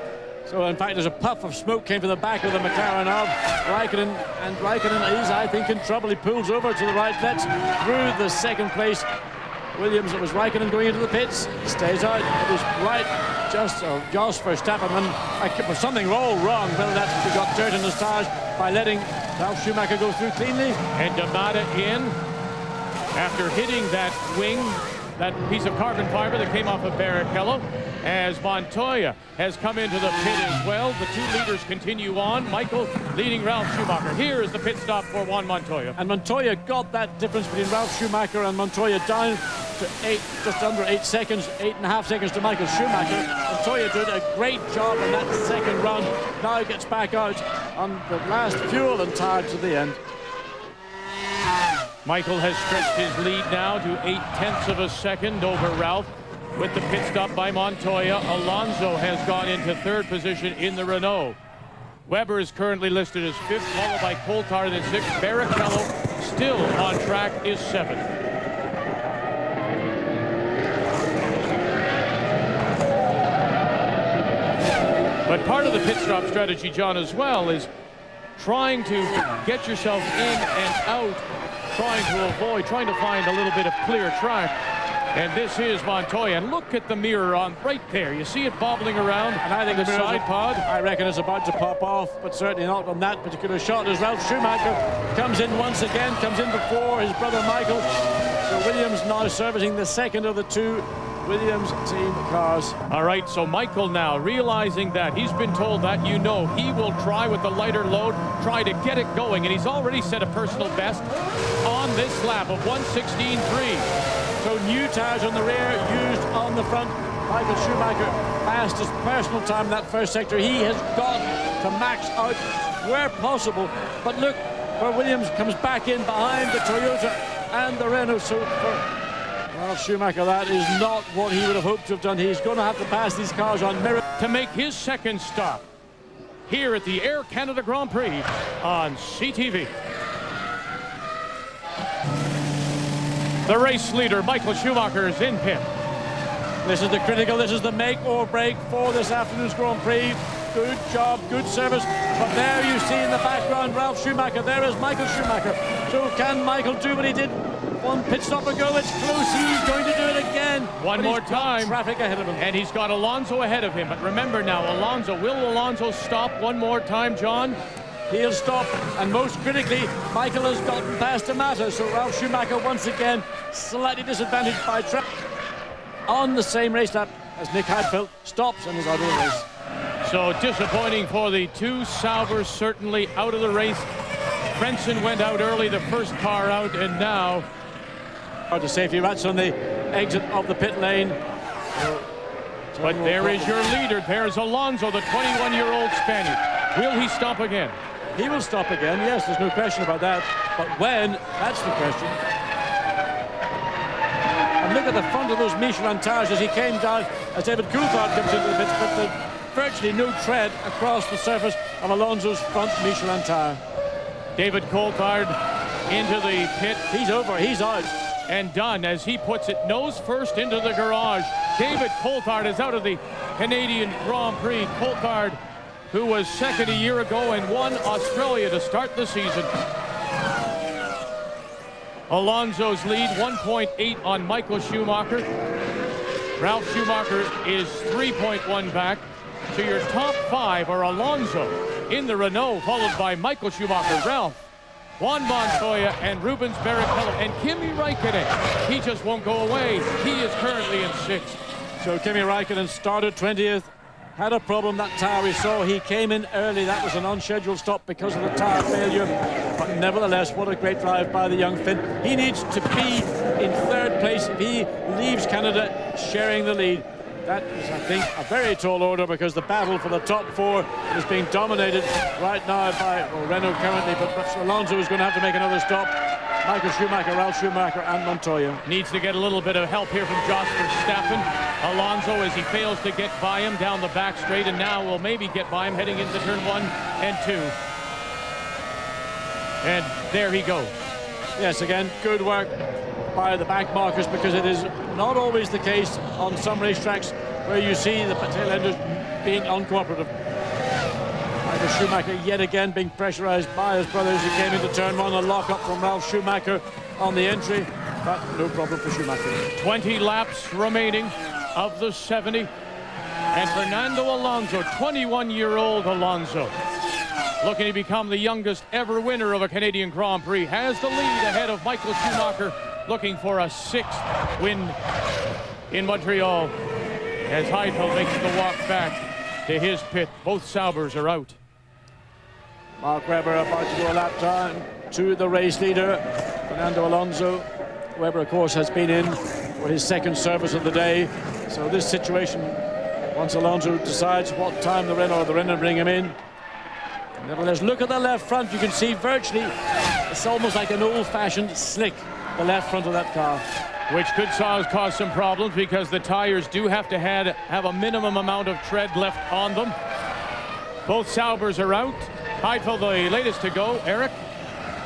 So, in fact, there's a puff of smoke came from the back of the McLaren of Raikkonen, and Raikkonen is, I think, in trouble. He pulls over to the right, lets through the second place Williams. It was Raikkonen going into the pits. He stays out. It was right just Verstappen, and was something all wrong. Whether that's he got dirt in his tires by letting Ralf Schumacher go through cleanly. And D'Amata in after hitting that wing, that piece of carbon fiber that came off of Barrichello, as Montoya has come into the pit as well. The two leaders continue on. Michael leading Ralf Schumacher. Here is the pit stop for Juan Montoya. And Montoya got that difference between Ralf Schumacher and Montoya down to just under 8 seconds, 8.5 seconds to Michael Schumacher. Montoya did a great job in that second run. Now gets back out on the last fuel and tire to the end. Michael has stretched his lead now to 0.8 of a second over Ralf. With the pit stop by Montoya, Alonso has gone into third position in the Renault. Webber is currently listed as 5th, followed by Coulthard in 6th. Barrichello, still on track, is 7th. But part of the pit stop strategy, John, as well, is trying to get yourself in and out, trying to find a little bit of clear track. And this is Montoya. And look at the mirror on right there. You see it bobbling around. And I think the side pod. I reckon it's about to pop off, but certainly not on that particular shot, as Ralf Schumacher comes in once again, comes in before his brother Michael. So Williams now servicing the second of the two Williams team cars. All right, so Michael now realizing that he's been told that, he will try with the lighter load, try to get it going, and he's already set a personal best on this lap of 1:16.3. So new tires on the rear, used on the front. Michael Schumacher fastest personal time in that first sector. He has got to max out where possible. But look where Williams comes back in behind the Toyota and the Renault. So for Ralf Schumacher, that is not what he would have hoped to have done. He's going to have to pass these cars on mirror to make his second stop here at the Air Canada Grand Prix on CTV. The race leader, Michael Schumacher, is in pit. This is the critical, this is the make or break for this afternoon's Grand Prix. Good job, good service. But there you see in the background Ralf Schumacher. There is Michael Schumacher. So can Michael do what he did one pit stop ago? It's close. He's going to do it again. One more time. Traffic ahead of him. And he's got Alonso ahead of him. But remember now, will Alonso stop one more time, John? He'll stop, and most critically, Michael has gotten past D'Amata, so Ralf Schumacher once again slightly disadvantaged by traffic. On the same race lap as Nick Heidfeld stops and is out of the race. So disappointing for the two. Saubers certainly out of the race. Frentzen went out early, the first car out, and now the safety rats on the exit of the pit lane. But there is your leader. There's Alonso, the 21-year-old Spaniard. Will he stop again? He will stop again, yes, there's no question about that. But when, that's the question. And look at the front of those Michelin tires as he came down, as David Coulthard comes into the pits, but there's virtually no tread across the surface of Alonso's front Michelin tire. David Coulthard into the pit. He's over, he's out. And done, as he puts it, nose first into the garage. David Coulthard is out of the Canadian Grand Prix. Coulthard, who was second a year ago and won Australia to start the season. Alonso's lead, 1.8 on Michael Schumacher. Ralf Schumacher is 3.1 back. So your top 5 are Alonso in the Renault, followed by Michael Schumacher, Ralf, Juan Montoya, and Rubens Barrichello, and Kimi Raikkonen. He just won't go away. He is currently in 6th. So Kimi Raikkonen started 20th. Had a problem, that tire we saw. He came in early. That was an unscheduled stop because of the tire failure. But nevertheless, what a great drive by the young Finn. He needs to be in 3rd place if he leaves Canada sharing the lead. That is, I think, a very tall order because the battle for the top 4 is being dominated right now by Renault currently. But Alonso is going to have to make another stop. Michael Schumacher, Ralf Schumacher, and Montoya. Needs to get a little bit of help here from Jos Verstappen. Alonso, as he fails to get by him down the back straight, and now will maybe get by him heading into turn 1 and 2. And there he goes. Yes, again, good work by the back markers, because it is not always the case on some racetracks where you see the tail enders being uncooperative. Michael Schumacher yet again being pressurized by his brothers. He came into turn one, a lock-up from Ralf Schumacher on the entry, but no problem for Schumacher. 20 laps remaining of the 70. And Fernando Alonso, 21-year-old Alonso, looking to become the youngest ever winner of a Canadian Grand Prix, has the lead ahead of Michael Schumacher, looking for a 6th win in Montreal as Heidfeld makes the walk back to his pit. Both Saubers are out. Mark Webber about to go a lap down to the race leader, Fernando Alonso. Webber, of course, has been in for his 2nd service of the day. So this situation, once Alonso decides what time the Renner bring him in. Nevertheless, look at the left front. You can see virtually, it's almost like an old-fashioned slick, the left front of that car. Which could cause some problems because the tires do have to have a minimum amount of tread left on them. Both Saubers are out. Heidfeld, the latest to go. Eric?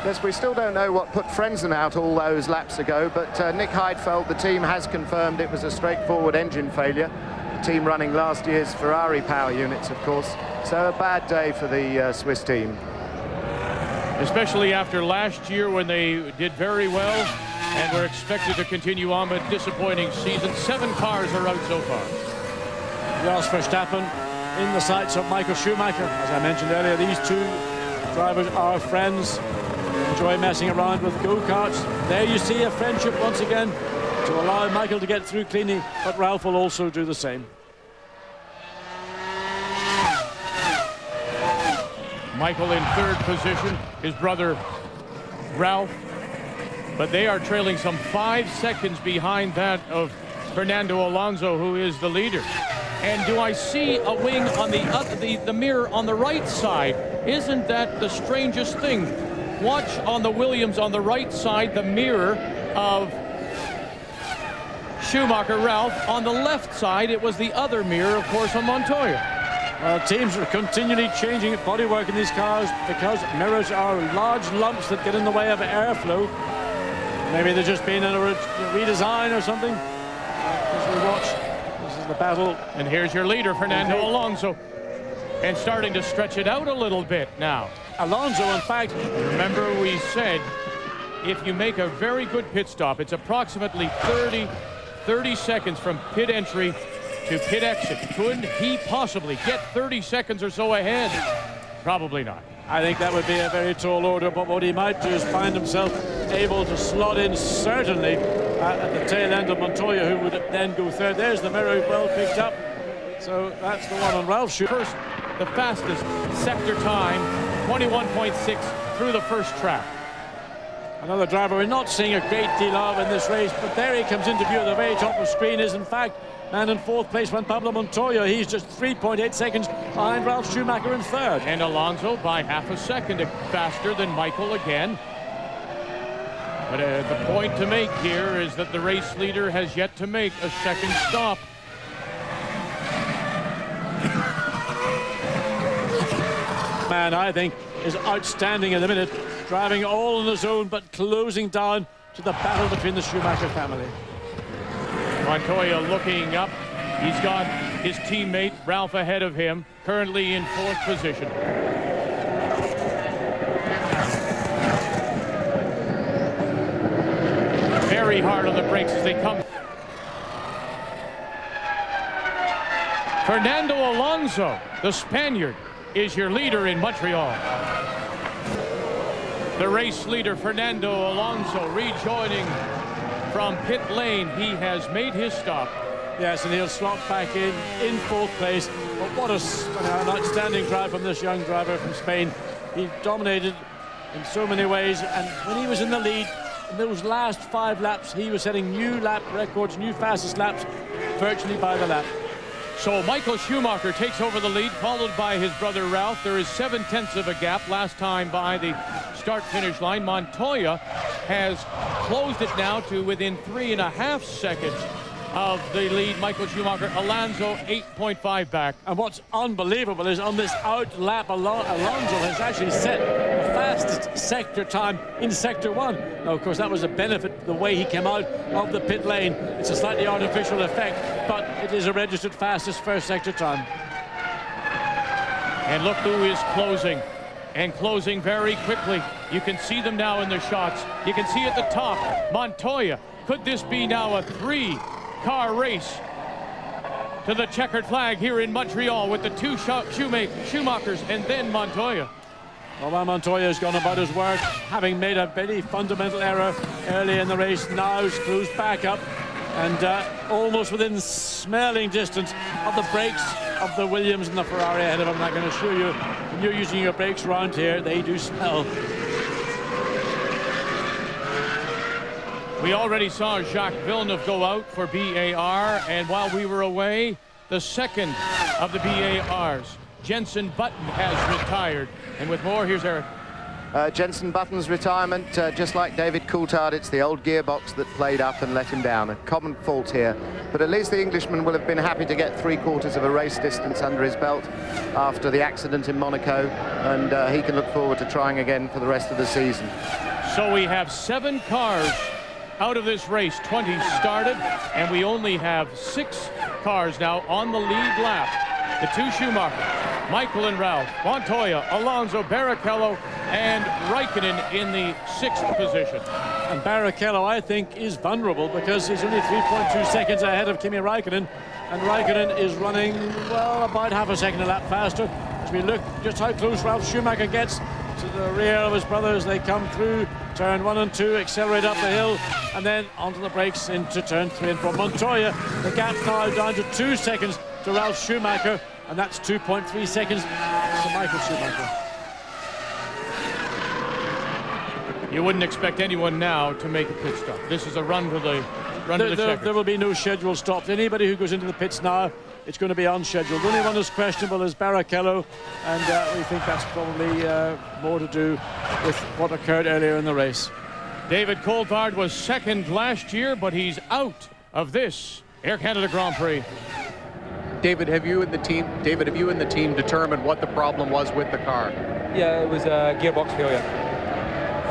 Yes, we still don't know what put Frenzen out all those laps ago, but Nick Heidfeld, the team has confirmed it was a straightforward engine failure. The team running last year's Ferrari power units, of course. So a bad day for the Swiss team. Especially after last year when they did very well and were expected to continue on, but disappointing season. 7 cars are out so far. Jos Verstappen in the sights of Michael Schumacher. As I mentioned earlier, these two drivers are friends. They enjoy messing around with go-karts. There you see a friendship once again to allow Michael to get through cleanly, but Ralf will also do the same. Michael in 3rd position, his brother Ralf, but they are trailing some 5 seconds behind that of Fernando Alonso, who is the leader. And do I see a wing on the mirror on the right side? Isn't that the strangest thing? Watch on the Williams on the right side, the mirror of Schumacher, Ralf. On the left side, it was the other mirror, of course, on Montoya. Well, teams are continually changing bodywork in these cars because mirrors are large lumps that get in the way of airflow. Maybe they're just being in a redesign or something. As we watch, this is the battle. And here's your leader, Fernando Alonso. And starting to stretch it out a little bit now. Alonso, in fact, remember we said if you make a very good pit stop, it's approximately 30 seconds from pit entry to pit exit. Could he possibly get 30 seconds or so ahead? Probably not. I think that would be a very tall order, but what he might do is find himself able to slot in certainly at the tail end of Montoya, who would then go 3rd. There's the mirror well picked up. So that's the one on Ralf Schumacher. First, the fastest sector time, 21.6 through the first track. Another driver we're not seeing a great deal of in this race, but there he comes into view at the very top of the screen is in fact man in 4th place when Pablo Montoya. He's just 3.8 seconds behind Ralf Schumacher in 3rd. And Alonso by half a second faster than Michael again. But the point to make here is that the race leader has yet to make a 2nd stop. Man, I think, is outstanding in the minute, driving all on his own, but closing down to the battle between the Schumacher family. Montoya looking up. He's got his teammate Ralf ahead of him, currently in 4th position. Very hard on the brakes as they come. Fernando Alonso, the Spaniard, is your leader in Montreal. The race leader, Fernando Alonso, rejoining from pit lane. He has made his stop. Yes, and he'll slot back in 4th place. But what an outstanding drive from this young driver from Spain. He dominated in so many ways, and when he was in the lead, in those last 5 laps, he was setting new lap records, new fastest laps, virtually by the lap. So Michael Schumacher takes over the lead, followed by his brother Ralf. There is 7/10 of a gap last time by the start-finish line. Montoya has closed it now to within 3.5 seconds of the lead. Michael Schumacher, Alonso 8.5 back. And what's unbelievable is on this out lap, Alonso has actually set the fastest sector time in sector 1. Now, of course, that was a benefit the way he came out of the pit lane. It's a slightly artificial effect, but it is a registered fastest first sector time. And look who is closing, and closing very quickly. You can see them now in their shots. You can see at the top, Montoya. Could this be now a 3-car race to the checkered flag here in Montreal with the two Schumachers and then Montoya? Well, Montoya's gone about his work, having made a very fundamental error early in the race. Now screws back up and almost within smelling distance of the brakes of the Williams and the Ferrari ahead of him. And I can assure you, when you're using your brakes around here, they do smell. We already saw Jacques Villeneuve go out for BAR, and while we were away, the second of the BARs, Jenson Button, has retired. And with more, here's Eric. Jenson Button's retirement, just like David Coulthard, it's the old gearbox that played up and let him down. A common fault here. But at least the Englishman will have been happy to get 3/4 of a race distance under his belt after the accident in Monaco, and he can look forward to trying again for the rest of the season. So we have 7 cars out of this race. 20 started, and we only have 6 cars now on the lead lap. The 2 Schumachers, Michael and Ralph, Montoya, Alonso, Barrichello, and Raikkonen in the 6th position. And Barrichello, I think, is vulnerable because he's only 3.2 seconds ahead of Kimi Raikkonen, and Raikkonen is running, well, about half a second a lap faster. As we look just how close Ralf Schumacher gets to the rear of his brothers, they come through turn 1 and 2, accelerate up the hill, and then onto the brakes into turn 3 and 4. Montoya, the gap now down to 2 seconds to Ralf Schumacher, and that's 2.3 seconds to Michael Schumacher. You wouldn't expect anyone now to make a pit stop. This is a run to the checkers. There will be no scheduled stops. Anybody who goes into the pits now, it's going to be unscheduled. The only one that's questionable is Barrichello, and we think that's probably more to do with what occurred earlier in the race. David Coulthard was second last year, but he's out of this Air Canada Grand Prix. David, have you and the team determined what the problem was with the car? Yeah, it was a gearbox failure.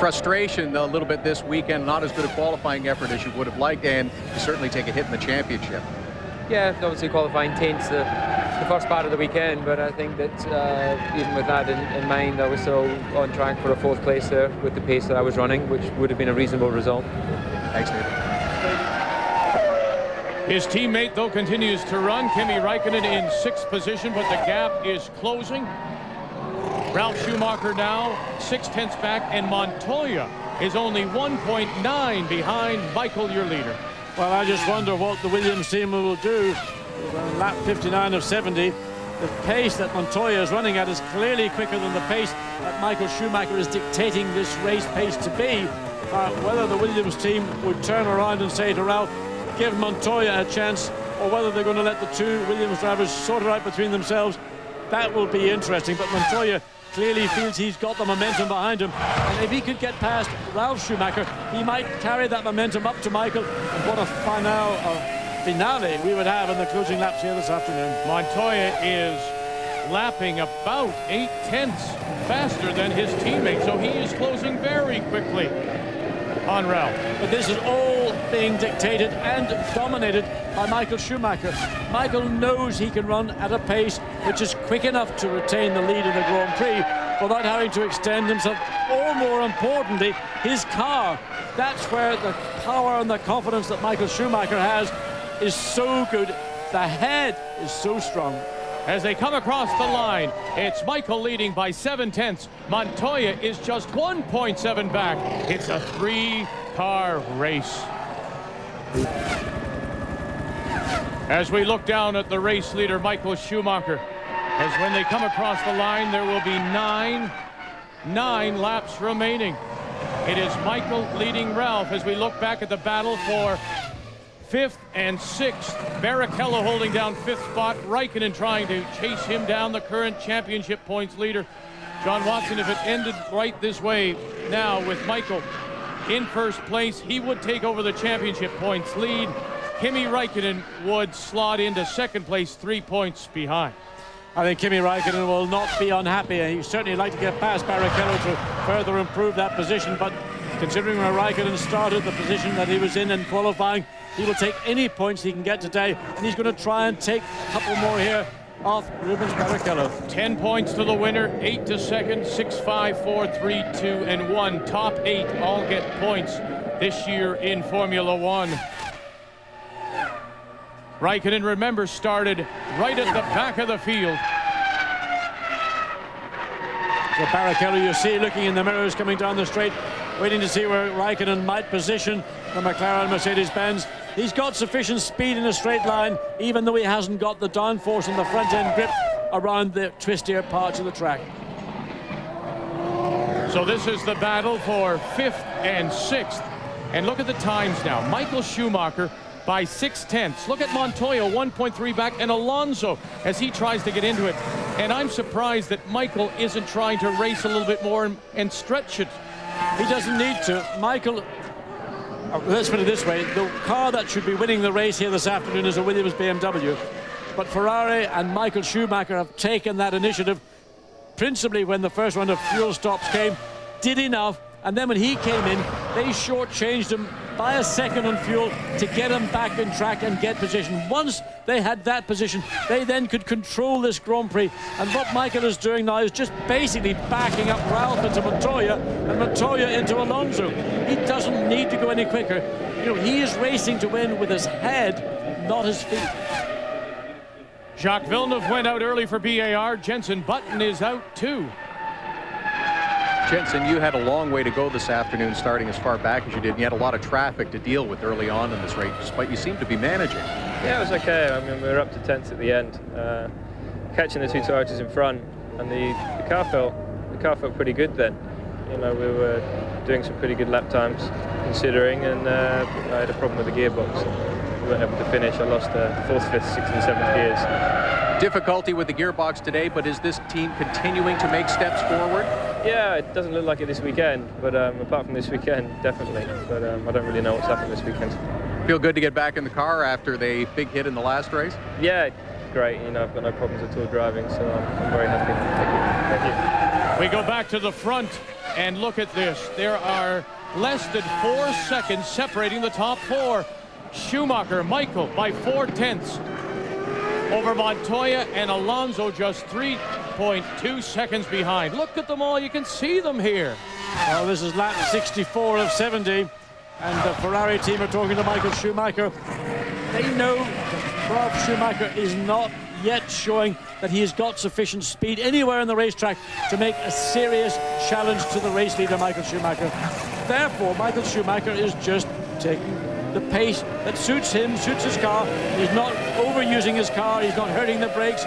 Frustration a little bit this weekend, not as good a qualifying effort as you would have liked, and you certainly take a hit in the championship. Yeah, obviously qualifying taints the first part of the weekend, but I think that even with that in mind, I was still on track for a 4th place there with the pace that I was running, which would have been a reasonable result. Thanks, David. His teammate, though, continues to run. Kimi Raikkonen in 6th position, but the gap is closing. Ralf Schumacher now 0.6 back, and Montoya is only 1.9 behind Michael, your leader. Well, I just wonder what the Williams team will do. Lap 59 of 70. The pace that Montoya is running at is clearly quicker than the pace that Michael Schumacher is dictating this race pace to be. Whether the Williams team would turn around and say to Ralph, give Montoya a chance, or whether they're going to let the 2 Williams drivers sort it out between themselves, that will be interesting. But Montoya clearly feels he's got the momentum behind him, and if he could get past Ralf Schumacher, he might carry that momentum up to Michael, and what a finale we would have in the closing laps here this afternoon. Montoya is lapping about 0.8 faster than his teammate, so he is closing very quickly on Ralph. But this is all being dictated and dominated by Michael Schumacher. Michael knows he can run at a pace which is quick enough to retain the lead in the Grand Prix without having to extend himself, or more importantly, his car. That's where the power and the confidence that Michael Schumacher has is so good. The head is so strong. As they come across the line, it's Michael leading by 0.7. Montoya is just 1.7 back. It's a 3-car race. As we look down at the race leader, Michael Schumacher, as when they come across the line, there will be 9 laps remaining. It is Michael leading Ralph as we look back at the battle for 5th and 6th. Barrichello holding down 5th spot. Raikkonen trying to chase him down, the current championship points leader. John Watson, if it ended right this way now with Michael in 1st place, he would take over the championship points lead. Kimi Raikkonen would slot into 2nd place, 3 points behind. I think Kimi Raikkonen will not be unhappy. He'd certainly like to get past Barrichello to further improve that position, but considering where Raikkonen started, the position that he was in qualifying, he will take any points he can get today, and he's going to try and take a couple more here of Rubens Barrichello. 10 points to the winner, 8 to second, 6, 5, 4, 3, 2, and 1. Top 8 all get points this year in Formula One. Raikkonen, remember, started right at the back of the field. So Barrichello, you see, looking in the mirrors coming down the straight, waiting to see where Raikkonen might position the McLaren Mercedes-Benz. He's got sufficient speed in a straight line, even though he hasn't got the downforce and the front-end grip around the twistier parts of the track. So this is the battle for 5th and 6th. And look at the times now. Michael Schumacher by 6/10. Look at Montoya, 1.3 back, and Alonso as he tries to get into it. And I'm surprised that Michael isn't trying to race a little bit more and stretch it. He doesn't need to. Michael, let's put it this way, the car that should be winning the race here this afternoon is a Williams BMW. But Ferrari and Michael Schumacher have taken that initiative, principally when the first round of fuel stops came, did enough, and then when he came in, they shortchanged him by a second on fuel to get him back in track and get position. Once they had that position, they then could control this Grand Prix. And what Michael is doing now is just basically backing up Ralph into Montoya and Montoya into Alonso. He doesn't need to go any quicker. You know, he is racing to win with his head, not his feet. Jacques Villeneuve went out early for BAR. Jenson Button is out too. Jenson, you had a long way to go this afternoon, starting as far back as you did. And you had a lot of traffic to deal with early on in this race, but you seem to be managing. Yeah, it was okay. I mean, we were up to 10th at the end, catching the two Toyotas in front, and the car felt pretty good then. You know, we were doing some pretty good lap times, considering, and I had a problem with the gearbox. We weren't able to finish. I lost 4th, 5th, 6th, and 7th gears. Difficulty with the gearbox today, but is this team continuing to make steps forward? Yeah, it doesn't look like it this weekend, but apart from this weekend, definitely. But I don't really know what's happened this weekend. Feel good to get back in the car after the big hit in the last race? Yeah, great. You know, I've got no problems at all driving, so I'm very happy. Thank you. Thank you. We go back to the front and look at this. There are less than 4 seconds separating the top 4. Schumacher, Michael by 4/10 over Montoya, and Alonso just 3.2 seconds behind. Look at them all. You can see them here. Well, this is lap 64 of 70, and the Ferrari team are talking to Michael Schumacher. They know that Ralf Schumacher is not yet showing that he has got sufficient speed anywhere in the racetrack to make a serious challenge to the race leader, Michael Schumacher. Therefore, Michael Schumacher is just taking the pace that suits him, suits his car. He's not overusing his car. He's not hurting the brakes.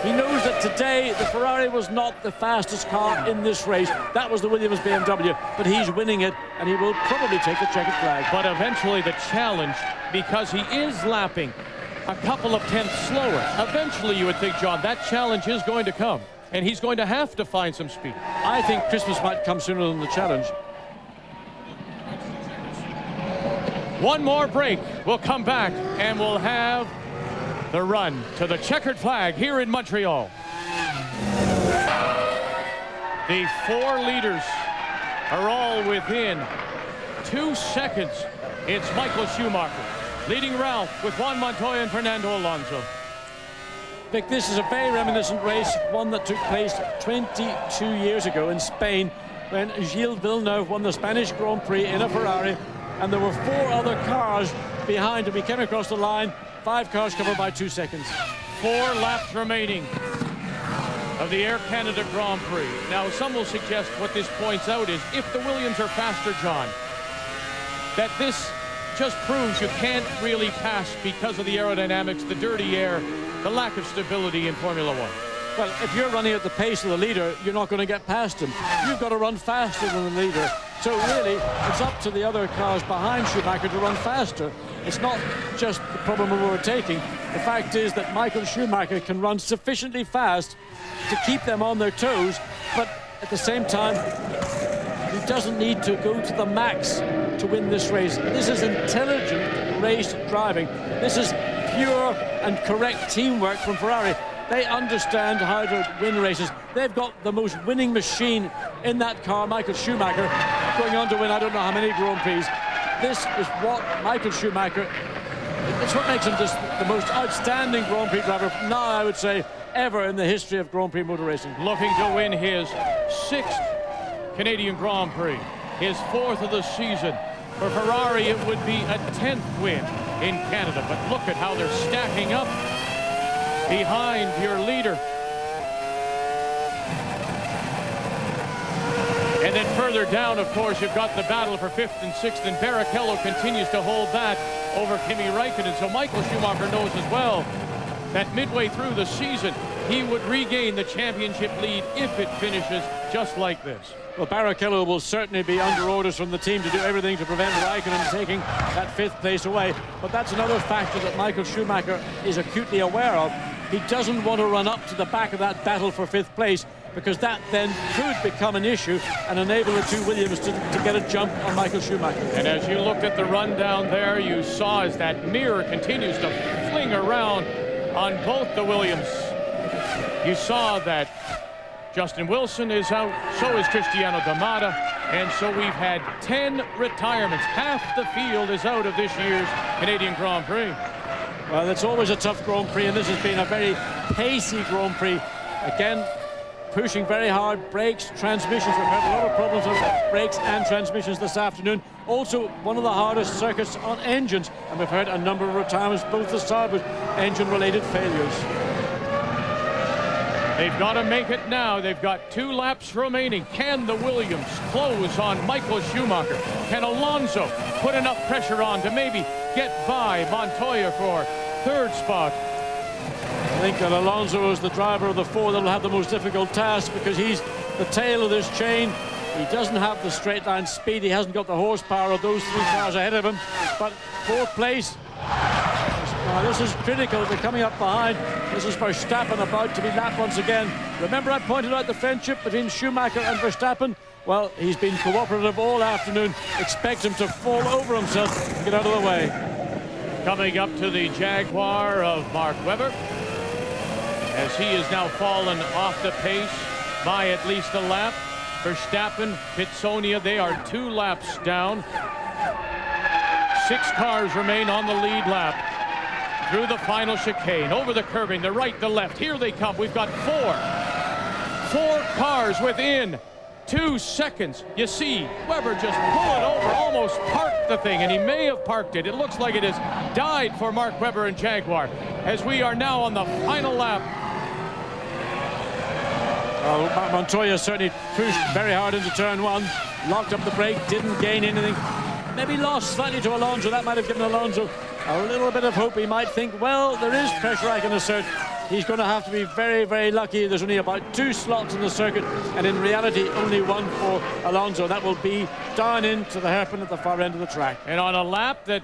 He knows that today the Ferrari was not the fastest car in this race. That was the Williams BMW, but he's winning it, and he will probably take the checkered flag. But eventually the challenge, because he is lapping a couple of tenths slower, eventually you would think, John, that challenge is going to come, and he's going to have to find some speed. I think Christmas might come sooner than the challenge. One more break. We'll come back and we'll have the run to the checkered flag here in Montreal. The 4 leaders are all within 2 seconds. It's Michael Schumacher leading Ralph with Juan Montoya and Fernando Alonso. Vic, this is a very reminiscent race, one that took place 22 years ago in Spain when Gilles Villeneuve won the Spanish Grand Prix in a Ferrari, and there were 4 other cars behind him. He came across the line, 5 cars covered by 2 seconds. 4 laps remaining of the Air Canada Grand Prix. Now, some will suggest what this points out is if the Williams are faster, John, that this just proves you can't really pass because of the aerodynamics, the dirty air, the lack of stability in Formula One. Well, if you're running at the pace of the leader, you're not going to get past him. You've got to run faster than the leader. So really, it's up to the other cars behind Schumacher to run faster. It's not just the problem of overtaking. The fact is that Michael Schumacher can run sufficiently fast to keep them on their toes, but at the same time, he doesn't need to go to the max to win this race. This is intelligent race driving. This is pure and correct teamwork from Ferrari. They understand how to win races. They've got the most winning machine in that car, Michael Schumacher, going on to win I don't know how many Grand Prix. This is what Michael Schumacher It's what makes him just the most outstanding Grand Prix driver now, I would say, ever in the history of Grand Prix motor racing. Looking to win his 6th Canadian Grand Prix, his 4th of the season. For Ferrari, it would be a 10th win in Canada. But look at how they're stacking up behind your leader. And then further down, of course, you've got the battle for 5th and 6th, and Barrichello continues to hold that over Kimi Räikkönen. So Michael Schumacher knows as well that midway through the season, he would regain the championship lead if it finishes just like this. Well, Barrichello will certainly be under orders from the team to do everything to prevent Räikkönen taking that 5th place away. But that's another factor that Michael Schumacher is acutely aware of. He doesn't want to run up to the back of that battle for 5th place, because that then could become an issue and enable the two Williams to get a jump on Michael Schumacher. And as you looked at the rundown there, you saw as that mirror continues to fling around on both the Williams. You saw that Justin Wilson is out, so is Cristiano D'Amata, and so we've had 10 retirements. Half the field is out of this year's Canadian Grand Prix. Well, it's always a tough Grand Prix, and this has been a very pacey Grand Prix. Again, pushing very hard, brakes, transmissions. We've had a lot of problems with brakes and transmissions this afternoon. Also, one of the hardest circuits on engines, and we've had a number of retirements, both the starboard engine-related failures. They've got to make it now. They've got 2 laps remaining. Can the Williams close on Michael Schumacher? Can Alonso put enough pressure on to maybe get by Montoya for 3rd spot? I think that Alonso is the driver of the 4 that will have the most difficult task, because he's the tail of this chain. He doesn't have the straight line speed. He hasn't got the horsepower of those 3 cars ahead of him. But 4th place, this is critical. They're coming up behind. This is Verstappen about to be lapped once again. Remember, I pointed out the friendship between Schumacher and Verstappen? Well, he's been cooperative all afternoon. Expect him to fall over himself and get out of the way. Coming up to the Jaguar of Mark Webber, as he has now fallen off the pace by at least a lap. Verstappen, Pitsonia, they are 2 laps down. 6 cars remain on the lead lap. Through the final chicane, over the curbing, the right, the left. Here they come. We've got 4 cars within 2 seconds. You see Webber just pull it over, almost parked the thing, and he may have parked it. It looks like it has died for Mark Webber and Jaguar, as we are now on the final lap. Montoya certainly pushed very hard into turn 1, locked up the brake, didn't gain anything. Maybe lost slightly to Alonso. That might have given Alonso a little bit of hope. He might think, well, there is pressure I can assert. He's going to have to be very, very lucky. There's only about 2 slots in the circuit, and in reality, only 1 for Alonso. That will be down into the hairpin at the far end of the track. And on a lap that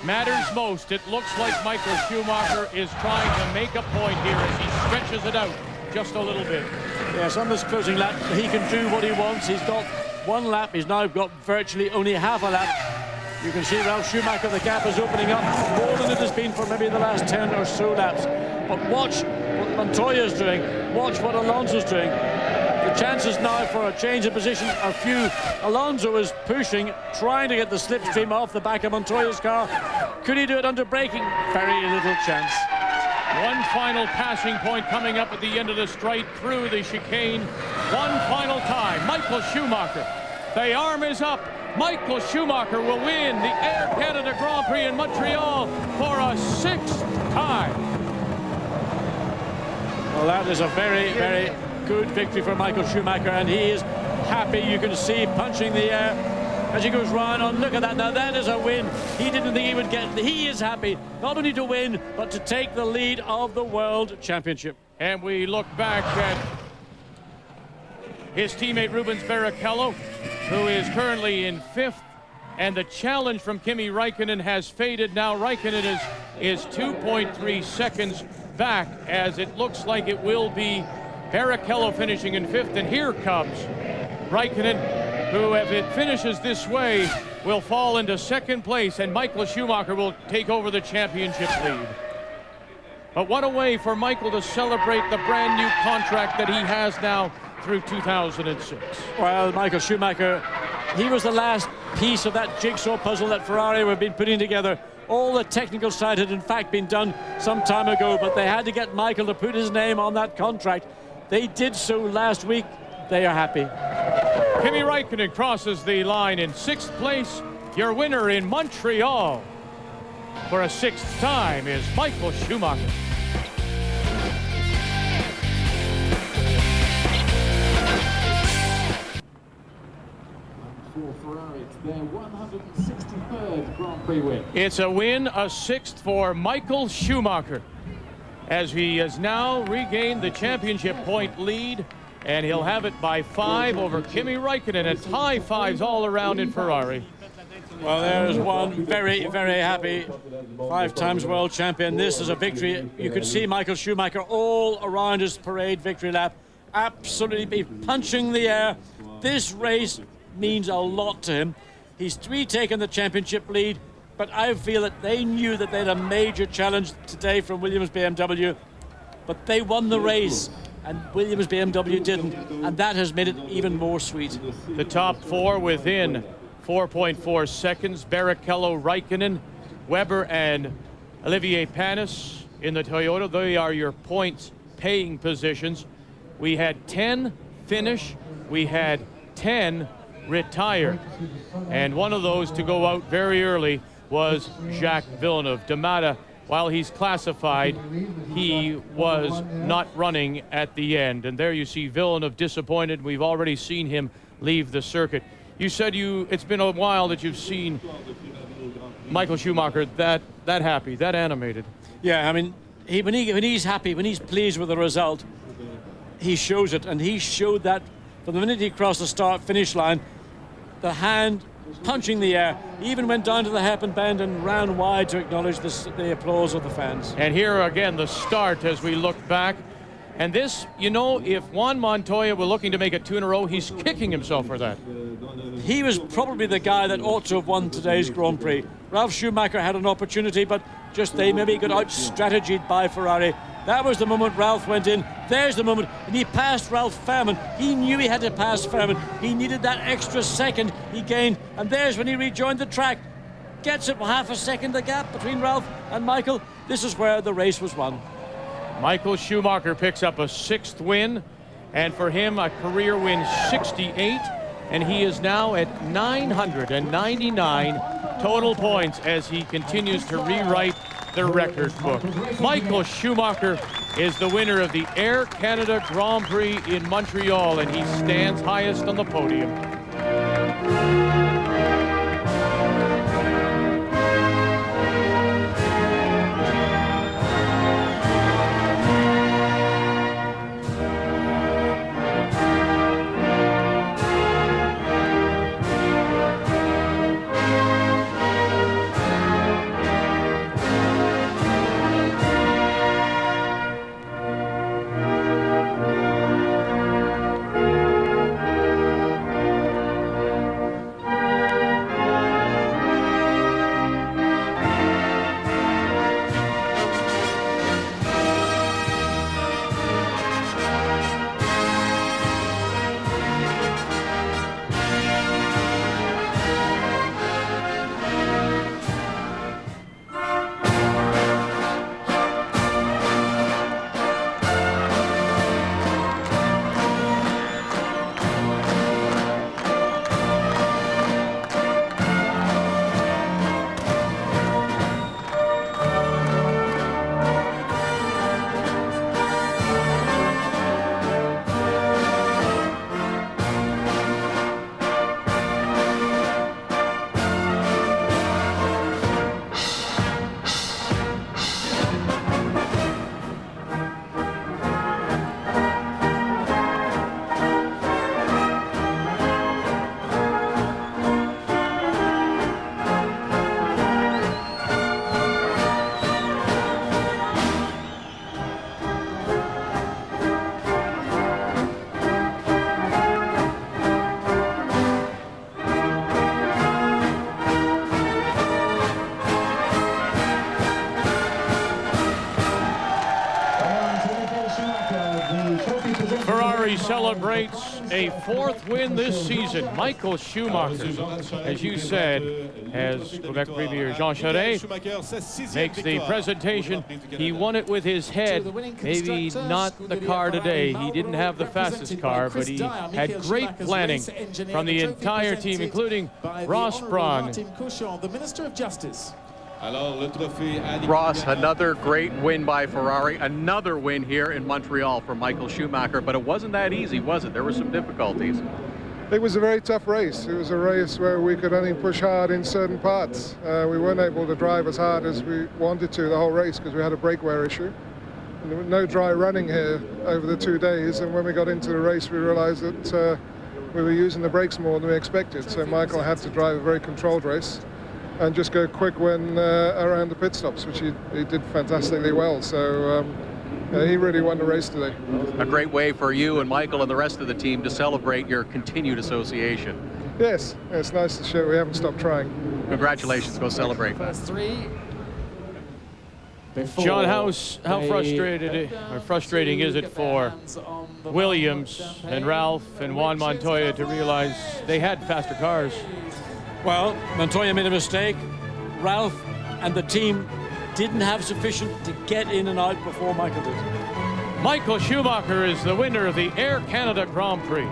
matters most, it looks like Michael Schumacher is trying to make a point here as he stretches it out just a little bit. Yes, on this closing lap, he can do what he wants. He's got 1 lap. He's now got virtually only half a lap. You can see Ralf Schumacher, the gap is opening up more than it has been for maybe the last 10 or so laps. But watch what Montoya is doing. Watch what Alonso's doing. The chances now for a change of position are few. Alonso is pushing, trying to get the slipstream off the back of Montoya's car. Could he do it under braking? Very little chance. 1 final passing point coming up at the end of the straight through the chicane. 1 final time. Michael Schumacher. The arm is up. Michael Schumacher will win the Air Canada Grand Prix in Montreal for a 6th time. Well, that is a very, very good victory for Michael Schumacher, and he is happy. You can see punching the air as he goes round on. Look at that. Now that is a win. He didn't think he would get it. He is happy not only to win, but to take the lead of the World Championship. And we look back at his teammate Rubens Barrichello, who is currently in 5th, and the challenge from Kimi Räikkönen has faded. Now Räikkönen is 2.3 seconds back, as it looks like it will be Barrichello finishing in 5th, and here comes Räikkönen, who, if it finishes this way, will fall into 2nd place, and Michael Schumacher will take over the championship lead. But what a way for Michael to celebrate the brand new contract that he has now through 2006. Well, Michael Schumacher, he was the last piece of that jigsaw puzzle that Ferrari have been putting together All the technical side had in fact been done some time ago, but they had to get Michael to put his name on that contract. They did so last week. They are happy. Kimi Räikkönen crosses the line in 6th place. Your winner in Montreal for a 6th time is Michael Schumacher. For Ferrari, it's their 163rd Grand Prix win. It's a win, a 6th for Michael Schumacher, as he has now regained the championship point lead, and he'll have it by 5 over Kimi Räikkönen, and high fives all around in Ferrari. Well, there's one very, very happy 5-times world champion. This is a victory. You could see Michael Schumacher all around his parade victory lap, absolutely punching the air. This race means a lot to him. He's retaken the championship lead, but I feel that they knew that they had a major challenge today from Williams BMW, but they won the race, and Williams BMW didn't, and that has made it even more sweet. The top 4 within 4.4 seconds. Barrichello, Räikkönen, Weber, and Olivier Panis in the Toyota. They are your points paying positions. We had 10 finish. We had 10 retire. And one of those to go out very early was Jacques Villeneuve. D'Amata, while he's classified, he was not running at the end. And there you see Villeneuve disappointed. We've already seen him leave the circuit. You said it's been a while that you've seen Michael Schumacher that happy, that animated. Yeah, I mean, when he's happy, when he's pleased with the result, he shows it, and he showed that from the minute he crossed the start-finish line. The hand punching the air, he even went down to the hairpin bend and ran wide to acknowledge the applause of the fans. And here again, the start as we look back. And this, you know, if Juan Montoya were looking to make it 2 in a row, he's kicking himself for that. He was probably the guy that ought to have won today's Grand Prix. Ralf Schumacher had an opportunity, but just they maybe got out-strategied by Ferrari. That was the moment Ralf went in. There's the moment, and he passed Ralf Fährmann. He knew he had to pass Fährmann. He needed that extra second he gained, and there's when he rejoined the track. Gets it half a second, the gap between Ralf and Michael. This is where the race was won. Michael Schumacher picks up a 6th win, and for him a career win 68, and he is now at 999 total points as he continues to rewrite the record book. Michael Schumacher is the winner of the Air Canada Grand Prix in Montreal, and he stands highest on the podium. celebrates a 4th win this season. Michael Schumacher, as you said, as Quebec Premier Jean Charest makes the presentation. He won it with his head. Maybe not the car today. He didn't have the fastest car, but he had great planning from the entire team, including Ross Brawn. The Minister of Justice. Ross, another great win by Ferrari, another win here in Montreal for Michael Schumacher, but it wasn't that easy, was it? There were some difficulties. It was a very tough race. It was a race where we could only push hard in certain parts. We weren't able to drive as hard as we wanted to the whole race because we had a brake wear issue. And there was no dry running here over the 2 days, and when we got into the race we realized that we were using the brakes more than we expected, so Michael had to drive a very controlled race and just go quick when around the pit stops, which he did fantastically well. So he really won the race today. A great way for you and Michael and the rest of the team to celebrate your continued association. Yes, it's nice to show we haven't stopped trying. Congratulations, go celebrate. First 3. John, how frustrating is it for Williams and Ralph and Juan Montoya to realize they had faster cars? Well, Montoya made a mistake. Ralph and the team didn't have sufficient to get in and out before Michael did. Michael Schumacher is the winner of the Air Canada Grand Prix.